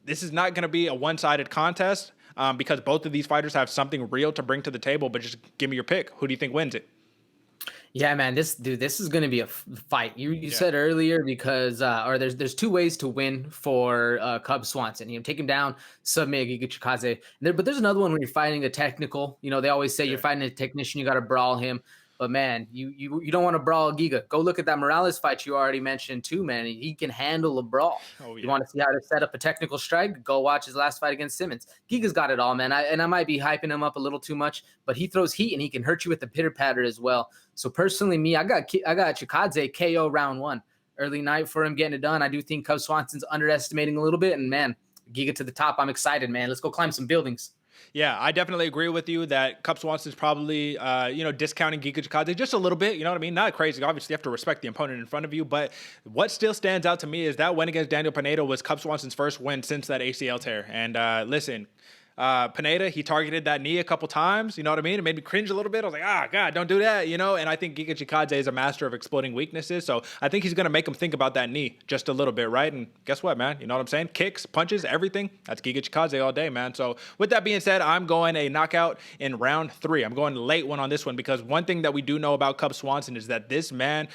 This is not going to be a one-sided contest. Because both of these fighters have something real to bring to the table, but just give me your pick. Who do you think wins it? Yeah, man, this is going to be a fight. You said earlier, because there's 2 ways to win for Cub Swanson. You know, take him down, submit Giga Chikadze. But there's another one when you're fighting a technical. You know, they always say you're fighting a technician, you got to brawl him. But man, you don't want to brawl Giga. Go look at that Morales fight you already mentioned too, man. He can handle a brawl. Oh, yeah. You want to see how to set up a technical strike? Go watch his last fight against Simmons. Giga's got it all, man. I might be hyping him up a little too much, but he throws heat and he can hurt you with the pitter patter as well. So personally, I got Chikadze KO round 1. early night for him getting it done. I do think Cub Swanson's underestimating a little bit. And, man, Giga to the top. I'm excited, man. Let's go climb some buildings. Yeah, I definitely agree with you that Cub Swanson's probably, discounting Giga Chikadze just a little bit. You know what I mean? Not crazy. Obviously, you have to respect the opponent in front of you. But what still stands out to me is that win against Daniel Pineda was Cub Swanson's first win since that ACL tear. And listen, Pineda, he targeted that knee a couple times, you know what I mean? It made me cringe a little bit. I was like, God, don't do that, you know? And I think Giga Chikadze is a master of exploiting weaknesses, so I think he's going to make him think about that knee just a little bit, right? And guess what, man? You know what I'm saying? Kicks, punches, everything. That's Giga Chikadze all day, man. So with that being said, I'm going a knockout in round 3. I'm going late one on this one because one thing that we do know about Cub Swanson is that this man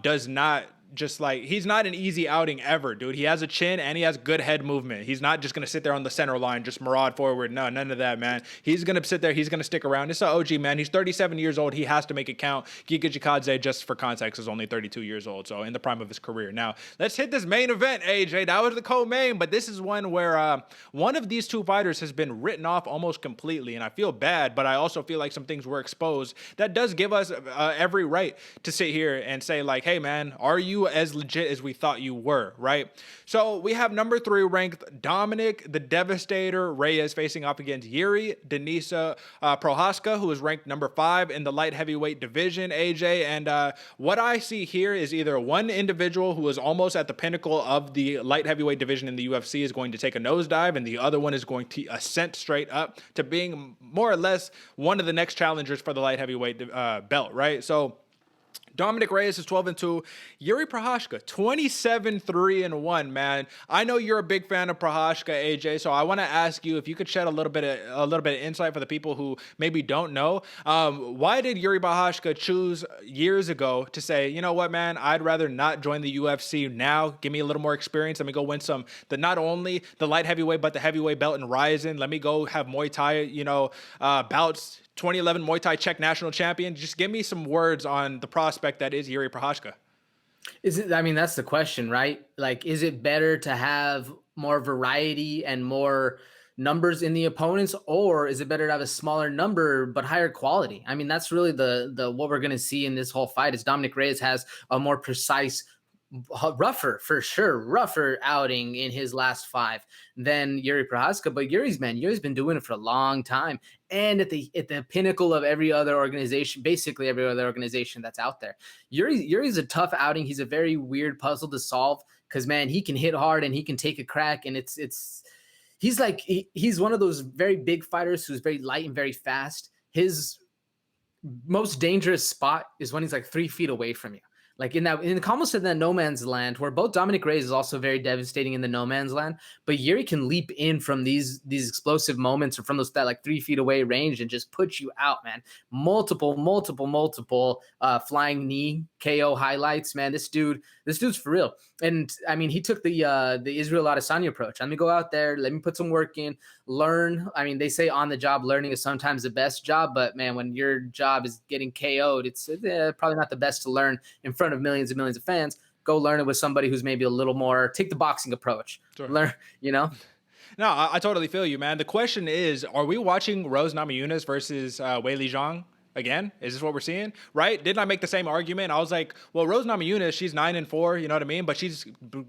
does not he's not an easy outing ever, dude. He has a chin and he has good head movement. He's not just going to sit there on the center line, just maraud forward. No, none of that, man. He's going to sit there. He's going to stick around. It's an OG, man. He's 37 years old. He has to make it count. Giga Chikadze, just for context, is only 32 years old, so in the prime of his career. Now, let's hit this main event, AJ. That was the co-main, but this is one where one of these two fighters has been written off almost completely, and I feel bad, but I also feel like some things were exposed that does give us every right to sit here and say, like, hey, man, are you as legit as we thought you were, right? So we have number 3 ranked Dominick, the Devastator Reyes, facing off against Jiri, Denisa, Prochazka, who is ranked number 5 in the light heavyweight division, AJ. And what I see here is either one individual who is almost at the pinnacle of the light heavyweight division in the UFC is going to take a nosedive, and the other one is going to ascent straight up to being more or less one of the next challengers for the light heavyweight belt, right? So Dominick Reyes is 12-2. Jiri Prochazka, 27-3-1, man. I know you're a big fan of Prochazka, AJ, so I want to ask you if you could shed a little bit of insight for the people who maybe don't know. Why did Jiri Prochazka choose years ago to say, you know what, man, I'd rather not join the UFC now. Give me a little more experience. Let me go win not only the light heavyweight, but the heavyweight belt in RIZIN. Let me go have Muay Thai, bouts. 2011 Muay Thai Czech national champion. Just give me some words on the prospect that is Jiri Prochazka. That's the question, right? Like, is it better to have more variety and more numbers in the opponents, or is it better to have a smaller number but higher quality? I mean, that's really the what we're going to see in this whole fight is Dominick Reyes has a more precise, rougher outing in his last 5 than Jiri Prochazka. But Yuri's been doing it for a long time, and at the pinnacle of every other organization, basically every other organization that's out there. Yuri's a tough outing. He's a very weird puzzle to solve because, man, he can hit hard and he can take a crack, and he's one of those very big fighters who's very light and very fast. His most dangerous spot is when he's like 3 feet away from you. Like almost in that no man's land, where both Dominick Reyes is also very devastating in the no man's land, but Jiri can leap in from these explosive moments or from that like 3 feet away range and just put you out, man. Multiple flying knee KO highlights, man. This dude's for real. And I mean, he took the Israel Adesanya approach. Let me go out there, let me put some work in, learn. I mean, they say on the job learning is sometimes the best job, but man, when your job is getting KO'd, it's probably not the best to learn in front of millions and millions of fans. Go learn it with somebody who's maybe a little more, take the boxing approach. Sure. Learn, No, I totally feel you, man. The question is, are we watching Rose Namajunas versus Weili Zhang again? Is this what we're seeing? Right? Didn't I make the same argument? I was like, well, Rose Namajunas, she's 9-4, you know what I mean? But she's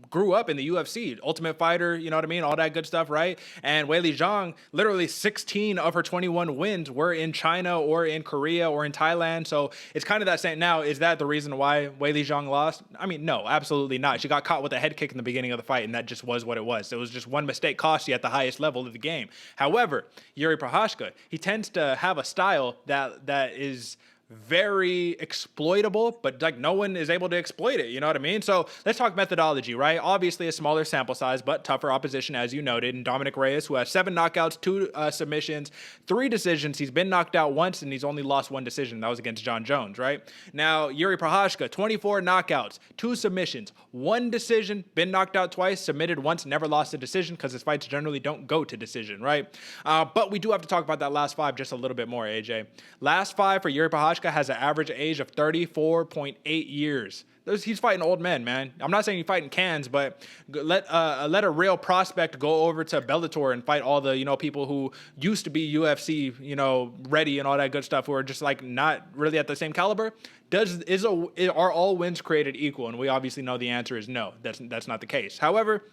grew up in the UFC, Ultimate Fighter, you know what I mean? All that good stuff, right? And Weili Zhang, literally 16 of her 21 wins were in China or in Korea or in Thailand. So it's kind of that same. Now, is that the reason why Weili Zhang lost? I mean, no, absolutely not. She got caught with a head kick in the beginning of the fight, and that just was what it was. It was just one mistake cost you at the highest level of the game. However, Jiri Prochazka, he tends to have a style that is very exploitable, but like no one is able to exploit it. You know what I mean? So let's talk methodology, right? Obviously a smaller sample size, but tougher opposition, as you noted. And Dominick Reyes, who has 7 knockouts, 2 submissions, 3 decisions. He's been knocked out once, and he's only lost 1 decision. That was against John Jones, right? Now, Jiri Prochazka, 24 knockouts, 2 submissions, 1 decision, been knocked out twice, submitted once, never lost a decision because his fights generally don't go to decision, right? But we do have to talk about that last 5 just a little bit more, AJ. Last 5 for Jiri Prochazka has an average age of 34.8 years. He's fighting old men, man. I'm not saying he's fighting cans, but let a real prospect go over to Bellator and fight all the, you know, people who used to be UFC, you know, ready and all that good stuff, who are just like not really at the same caliber. Are all wins created equal? And we obviously know the answer is no. That's not the case. However,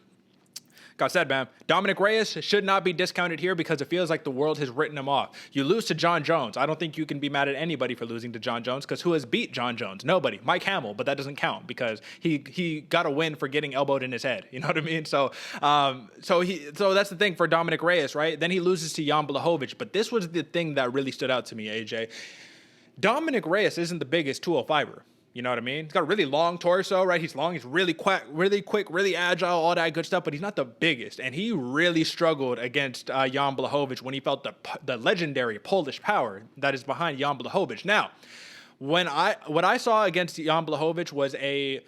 like I said, man, Dominick Reyes should not be discounted here because it feels like the world has written him off. You lose to John Jones. I don't think you can be mad at anybody for losing to John Jones, because who has beat John Jones? Nobody. Mike Hamill, but that doesn't count because he got a win for getting elbowed in his head. You know what I mean? So that's the thing for Dominick Reyes, right? Then he loses to Jan Blachowicz, but this was the thing that really stood out to me, AJ. Dominick Reyes isn't the biggest 205er. You know what I mean? He's got a really long torso, right? He's long. He's really quick, really agile, all that good stuff. But he's not the biggest. And he really struggled against Jan Blachowicz when he felt the legendary Polish power that is behind Jan Blachowicz. Now, what I saw against Jan Blachowicz was a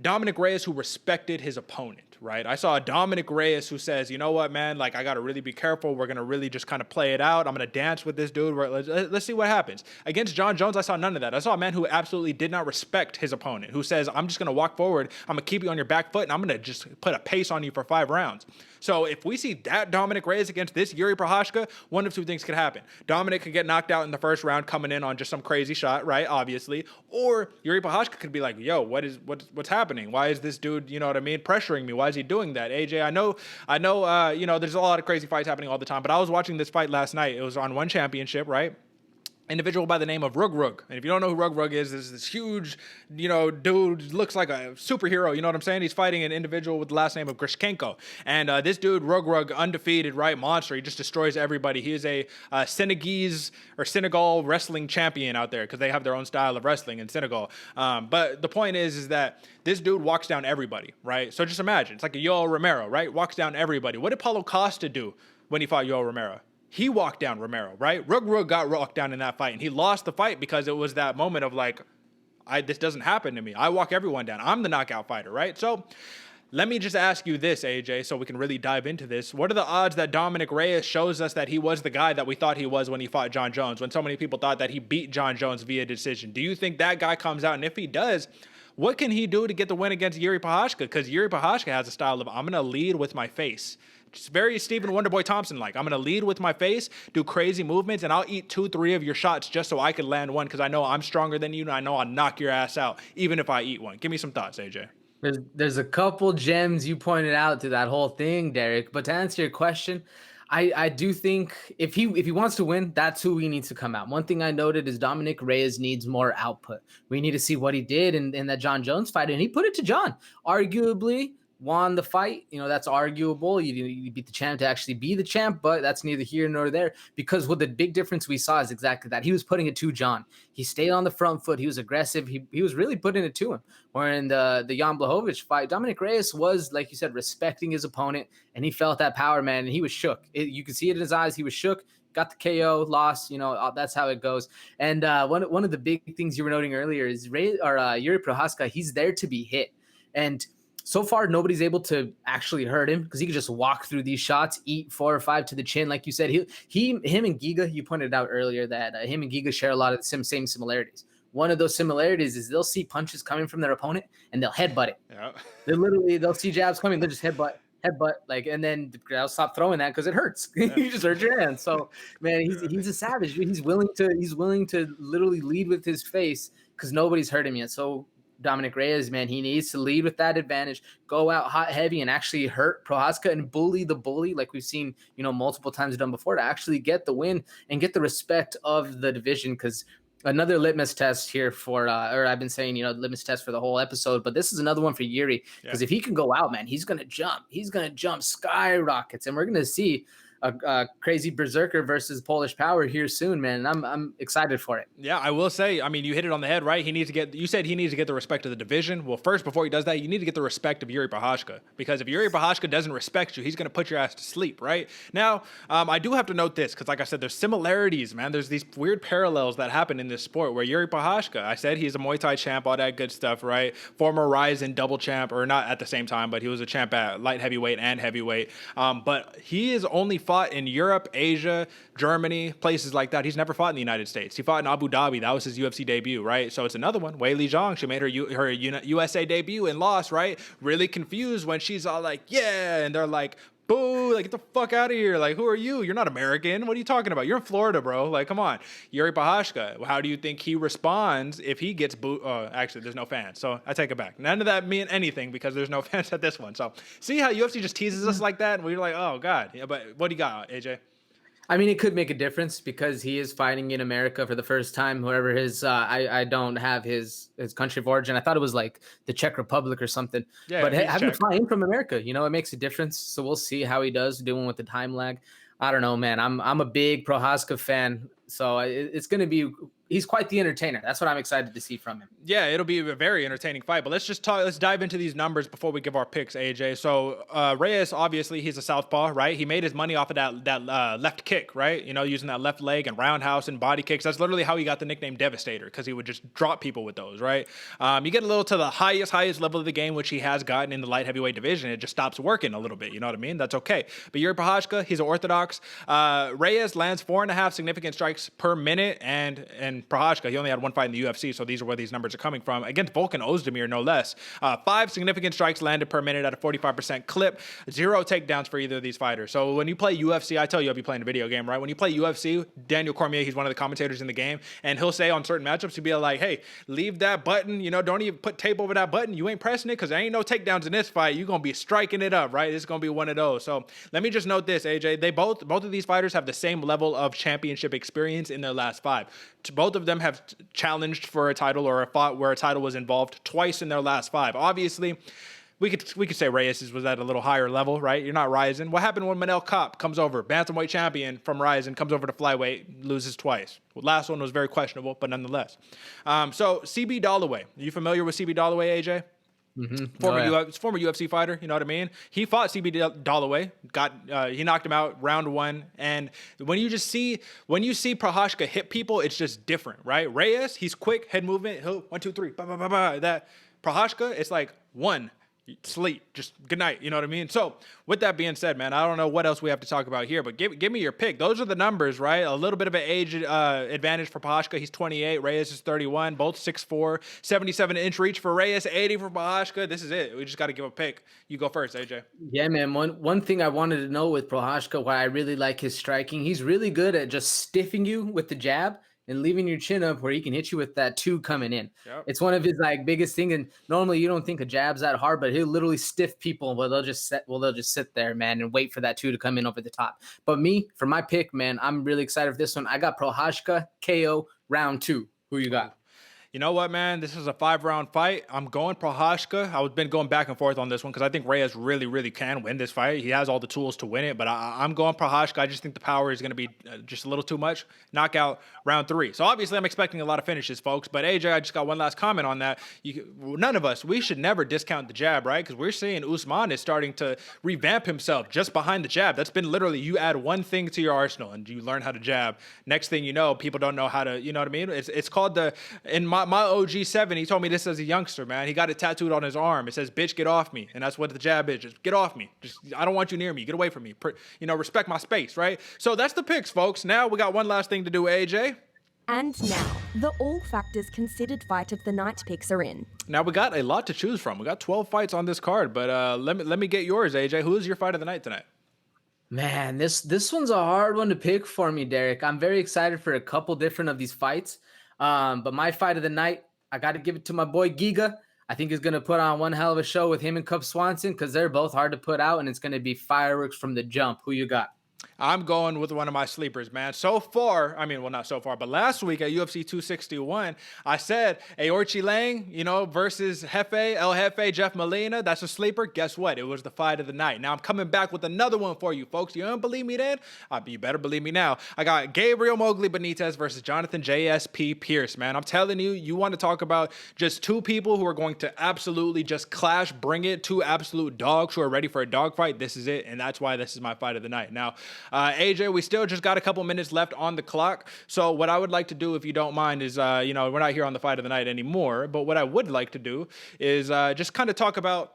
Dominick Reyes who respected his opponent, right? I saw a Dominick Reyes who says, you know what, man, like, I got to really be careful. We're going to really just kind of play it out. I'm going to dance with this dude. Let's see what happens. Against John Jones, I saw none of that. I saw a man who absolutely did not respect his opponent, who says, I'm just going to walk forward. I'm going to keep you on your back foot, and I'm going to just put a pace on you for 5 rounds. So if we see that Dominick Reyes against this Jiri Prochazka, one of two things could happen. Dominick could get knocked out in the first round coming in on just some crazy shot, right? Obviously. Or Jiri Prochazka could be like, yo, what's happening? Why is this dude, you know what I mean, pressuring me? Why is he doing that? AJ, I know, you know, there's a lot of crazy fights happening all the time, but I was watching this fight last night. It was on One Championship, right? Individual by the name of Rug. And if you don't know who Rug is this huge, you know, dude, looks like a superhero, you know what I'm saying? He's fighting an individual with the last name of Grishchenko. And this dude, Rug, undefeated, right, monster. He just destroys everybody. He is a Senegal wrestling champion out there because they have their own style of wrestling in Senegal. But the point is that this dude walks down everybody, right? So just imagine, it's like a Yoel Romero, right? Walks down everybody. What did Paulo Costa do when he fought Yoel Romero? He walked down Romero, right? Rug got walked down in that fight, and he lost the fight because it was that moment of like, this doesn't happen to me. I walk everyone down. I'm the knockout fighter, right? So let me just ask you this, AJ, so we can really dive into this. What are the odds that Dominick Reyes shows us that he was the guy that we thought he was when he fought John Jones, when so many people thought that he beat John Jones via decision? Do you think that guy comes out? And if he does, what can he do to get the win against Jiri Prochazka? Because Jiri Prochazka has a style of, I'm going to lead with my face. It's very Stephen Wonderboy Thompson-like. I'm going to lead with my face, do crazy movements, and I'll eat 2-3 of your shots just so I can land one because I know I'm stronger than you and I know I'll knock your ass out even if I eat one. Give me some thoughts, AJ. There's a couple gems you pointed out to that whole thing, Derick. But to answer your question, I do think if he wants to win, that's who he needs to come out. One thing I noted is Dominick Reyes needs more output. We need to see what he did in that John Jones fight, and he put it to John. Arguably won the fight, you know, that's arguable. You beat the champ to actually be the champ, but that's neither here nor there, because what the big difference we saw is exactly that. He was putting it to John. He stayed on the front foot. He was aggressive. He was really putting it to him. Where in the Jan Blachowicz fight, Dominick Reyes was, like you said, respecting his opponent, and he felt that power, man, and he was shook. You could see it in his eyes. He was shook. Got the KO, lost, you know, that's how it goes. And one of the big things you were noting earlier is Jiri Prochazka, he's there to be hit. And so far, nobody's able to actually hurt him because he could just walk through these shots, eat 4 or 5 to the chin. Like you said, him and Giga, you pointed out earlier that him and Giga share a lot of the same similarities. One of those similarities is they'll see punches coming from their opponent and they'll headbutt it. Yeah. They'll see jabs coming, they'll just headbutt, like, and then they'll stop throwing that because it hurts. Yeah. You just hurt your hand. So, man, he's a savage. He's willing to literally lead with his face because nobody's hurt him yet. So Dominick Reyes, man, he needs to lead with that advantage, go out hot, heavy, and actually hurt Prochazka and bully the bully like we've seen, you know, multiple times done before to actually get the win and get the respect of the division. Because another litmus test here for, or I've been saying, you know, litmus test for the whole episode, but this is another one for Jiri because if he can go out, man, he's going to jump skyrockets, and we're going to see a crazy berserker versus Polish power here soon, man. And I'm excited for it. Yeah, I will say, I mean, you hit it on the head, right? You said he needs to get the respect of the division. Well, first, before he does that, you need to get the respect of Jiri Prochazka, because if Jiri Prochazka doesn't respect you, he's going to put your ass to sleep, right? Now, I do have to note this, because like I said, there's similarities, man. There's these weird parallels that happen in this sport where Jiri Prochazka, I said he's a Muay Thai champ, all that good stuff, right? Former RIZIN double champ, or not at the same time, but he was a champ at light heavyweight and heavyweight. But he is only fought fought in Europe, Asia, Germany, places like that. He's never fought in the United States. He fought in Abu Dhabi. That was his UFC debut, right? So it's another one. Weili Zhang, she made her USA debut and lost, right? Really confused when she's all like, yeah, and they're like, boo, like, get the fuck out of here. Like, who are you? You're not American. What are you talking about? You're in Florida, bro. Like, come on. Jiri Prochazka, how do you think he responds if he gets booed? Oh, actually, there's no fans. So I take it back. None of that mean anything because there's no fans at this one. So see how UFC just teases us like that? And we're like, oh, God. Yeah, but what do you got, AJ? I mean, it could make a difference because he is fighting in America for the first time. Whoever his, I don't have his country of origin. I thought it was like the Czech Republic or something. Yeah, but having to fly in from America, you know, it makes a difference. So we'll see how he does doing with the time lag. I don't know, man. I'm a big Prochazka fan, so it's going to be. He's quite the entertainer. That's what I'm excited to see from him. Yeah, it'll be a very entertaining fight. But let's dive into these numbers before we give our picks, AJ. So Reyes, obviously, he's a southpaw, right? He made his money off of that left kick, right? You know, using that left leg and roundhouse and body kicks. That's literally how he got the nickname Devastator, because he would just drop people with those, right? You get a little to the highest level of the game, which he has gotten in the light heavyweight division. It just stops working a little bit. You know what I mean? That's okay. But Jiri Prochazka, he's an orthodox. Reyes lands 4.5 significant strikes per minute, and Prochazka, he only had one fight in the UFC, so these are where these numbers are coming from. Against Volkan Ozdemir, no less. 5 significant strikes landed per minute at a 45% clip. 0 takedowns for either of these fighters. So when you play UFC, I tell you, I'll be playing a video game, right? When you play UFC, Daniel Cormier, he's one of the commentators in the game, and he'll say on certain matchups, he'll be like, hey, leave that button, you know, don't even put tape over that button. You ain't pressing it because there ain't no takedowns in this fight. You're going to be striking it up, right? This is going to be one of those. So let me just note this, AJ. Both of these fighters have the same level of championship experience in their last 5. Both of them have challenged for a title or a fought where a title was involved twice in their last 5. Obviously, we could say Reyes was at a little higher level, right? You're not RIZIN. What happened when Manel Kopp comes over, bantamweight champion from RIZIN, comes over to flyweight, loses twice? Well, last one was very questionable, but nonetheless. So CB Dollaway, are you familiar with CB Dollaway, AJ? Mm-hmm. Former UFC fighter, you know what I mean? He fought CB Dollaway, he knocked him out round 1. And when you see Prochazka hit people, it's just different, right? Reyes, he's quick, head movement, he'll 1, 2, 3, bah, bah, bah, bah. That Prochazka, it's like 1. Sleep, just good night, you know what I mean? So with that being said, man, I don't know what else we have to talk about here, but give me your pick. Those are the numbers, right? A little bit of an age advantage for Prochazka. He's 28, Reyes is 31, both 6'4", 77-inch reach for Reyes, 80 for Prochazka. This is it. We just got to give a pick. You go first, AJ. Yeah, man. One thing I wanted to know with Prochazka, why I really like his striking, he's really good at just stiffing you with the jab and leaving your chin up where he can hit you with that 2 coming in. Yep. It's one of his like biggest thing. And normally you don't think a jab's that hard, but he'll literally stiff people, but they'll just sit there, man, and wait for that 2 to come in over the top. But me, for my pick, man, I'm really excited for this one. I got Prochazka KO round 2. Who you got? You know what, man? This is a 5-round fight. I'm going Prochazka. I've been going back and forth on this one because I think Reyes really, really can win this fight. He has all the tools to win it, but I'm going Prochazka. I just think the power is going to be just a little too much. Knockout round 3. So obviously I'm expecting a lot of finishes, folks. But AJ, I just got one last comment on that. None of us, we should never discount the jab, right? Because we're seeing Usman is starting to revamp himself just behind the jab. That's been literally, you add one thing to your arsenal and you learn how to jab. Next thing you know, people don't know how to, you know what I mean? It's called in my OG7, he told me this as a youngster, man. He got it tattooed on his arm. It says, bitch, get off me. And that's what the jab is. Just get off me. I don't want you near me. Get away from me. Respect my space, right? So that's the picks, folks. Now we got one last thing to do, AJ. And now, the all factors considered fight of the night picks are in. Now we got a lot to choose from. We got 12 fights on this card, but let me get yours, AJ. Who is your fight of the night tonight? Man, this one's a hard one to pick for me, Derick. I'm very excited for a couple different of these fights. But my fight of the night, I got to give it to my boy Giga. I think he's going to put on one hell of a show with him and Cub Swanson because they're both hard to put out, and it's going to be fireworks from the jump. Who you got? I'm going with one of my sleepers, man. So far, not so far, but last week at UFC 261, I said Aorchi Lang, versus El Jefe, Jeff Molina. That's a sleeper. Guess what? It was the fight of the night. Now I'm coming back with another one for you, folks. You don't believe me then? You better believe me now. I got Gabriel Mowgli Benitez versus Jonathan JSP Pierce, man. I'm telling you, you want to talk about just 2 people who are going to absolutely just clash, bring it, 2 absolute dogs who are ready for a dogfight. This is it, and that's why this is my fight of the night. Now, AJ, we still just got a couple minutes left on the clock. So what I would like to do, if you don't mind, is, we're not here on the fight of the night anymore, but what I would like to do is just kind of talk about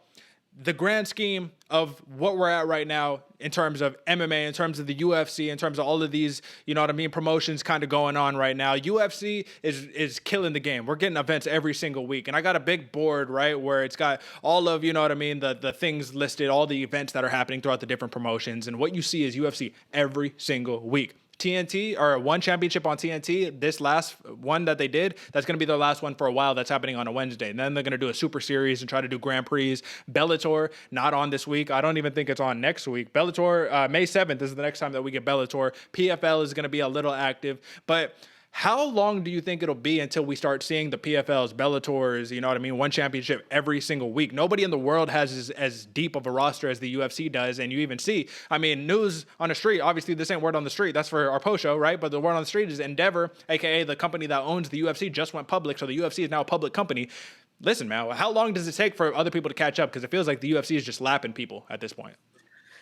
the grand scheme of what we're at right now in terms of MMA, in terms of the UFC, in terms of all of these, you know what I mean, promotions kind of going on right now, UFC is killing the game. We're getting events every single week. And I got a big board, right, where it's got all of, you know what I mean, the things listed, all the events that are happening throughout the different promotions. And what you see is UFC every single week. TNT, or one championship on TNT, this last one that they did, that's going to be their last one for a while. That's happening on a Wednesday. And then they're going to do a super series and try to do Grand Prix. Bellator, not on this week. I don't even think it's on next week. Bellator, May 7th is the next time that we get Bellator. PFL is going to be a little active. But how long do you think it'll be until we start seeing the PFLs, Bellators, you know what I mean, one championship every single week? Nobody in the world has as deep of a roster as the UFC does. And you even see, I mean, news on the street, obviously this ain't word on the street. That's for our post show, right? But the word on the street is Endeavor, aka the company that owns the UFC, just went public. So the UFC is now a public company. Listen, man, how long does it take for other people to catch up? Because it feels like the UFC is just lapping people at this point.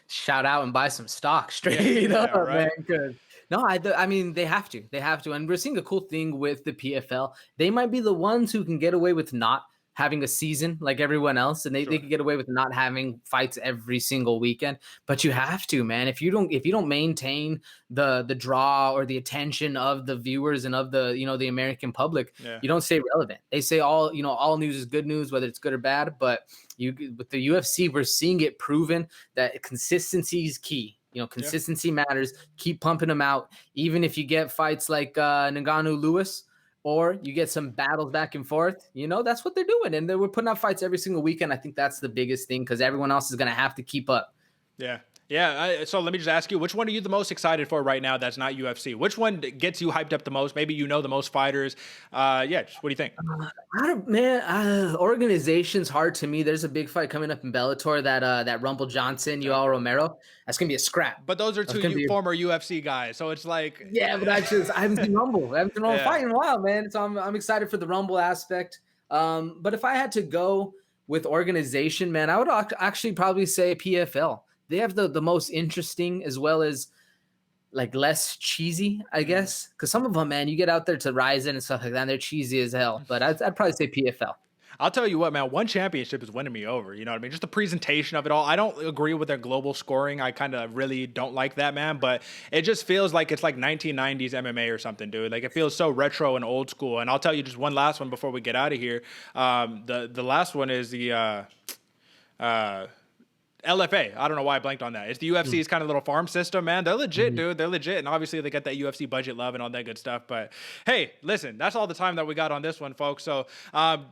Shout out and buy some stock straight up, right? Man. Good. No, I mean, they have to. And we're seeing a cool thing with the PFL. They might be the ones who can get away with not having a season like everyone else, and they can get away with not having fights every single weekend. But you have to, man. If you don't maintain the draw or the attention of the viewers and of the, you know, the American public, you don't stay relevant. They say all news is good news, whether it's good or bad. But with the UFC, we're seeing it proven that consistency is key. You know, consistency matters. Keep pumping them out. Even if you get fights like Ngannou Lewis, or you get some battles back and forth, you know, that's what they're doing. And we're putting out fights every single weekend. I think that's the biggest thing, because everyone else is going to have to keep up. Yeah. Yeah, so let me just ask you, which one are you the most excited for right now that's not UFC? Which one gets you hyped up the most? Maybe you know the most fighters. What do you think? Organization's hard to me. There's a big fight coming up in Bellator, that Rumble Johnson, Yoel Romero. That's going to be a scrap. But those are two former UFC guys, so it's like... Yeah, but I haven't seen Rumble. I haven't seen Rumble fight in a while, man. So I'm excited for the Rumble aspect. But if I had to go with organization, man, I would actually probably say PFL. They have the most interesting, as well as like less cheesy, I guess. Because some of them, man, you get out there to RIZIN and stuff like that, and they're cheesy as hell. But I'd probably say PFL. I'll tell you what, man, one championship is winning me over. You know what I mean? Just the presentation of it all. I don't agree with their global scoring. I kind of really don't like that, man. But it just feels like it's like 1990s MMA or something, dude. Like, it feels so retro and old school. And I'll tell you just one last one before we get out of here. The last one is the... LFA. I don't know why I blanked on that. It's the UFC's kind of little farm system, man. They're legit, dude. They're legit. And obviously they get that UFC budget love and all that good stuff. But hey, listen, that's all the time that we got on this one, folks. So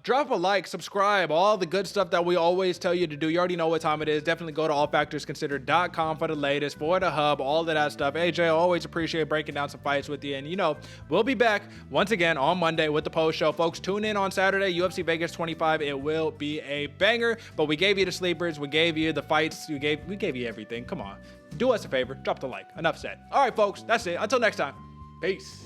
drop a like, subscribe, all the good stuff that we always tell you to do. You already know what time it is. Definitely go to allfactorsconsidered.com for the latest, for the hub, all of that stuff. AJ, I always appreciate breaking down some fights with you. And, you know, we'll be back once again on Monday with the post show. Folks, tune in on Saturday, UFC Vegas 25. It will be a banger. But we gave you the sleepers. We gave you the fights. We gave you everything. Come on. Do us a favor. Drop the like. Enough said. All right, folks. That's it. Until next time. Peace.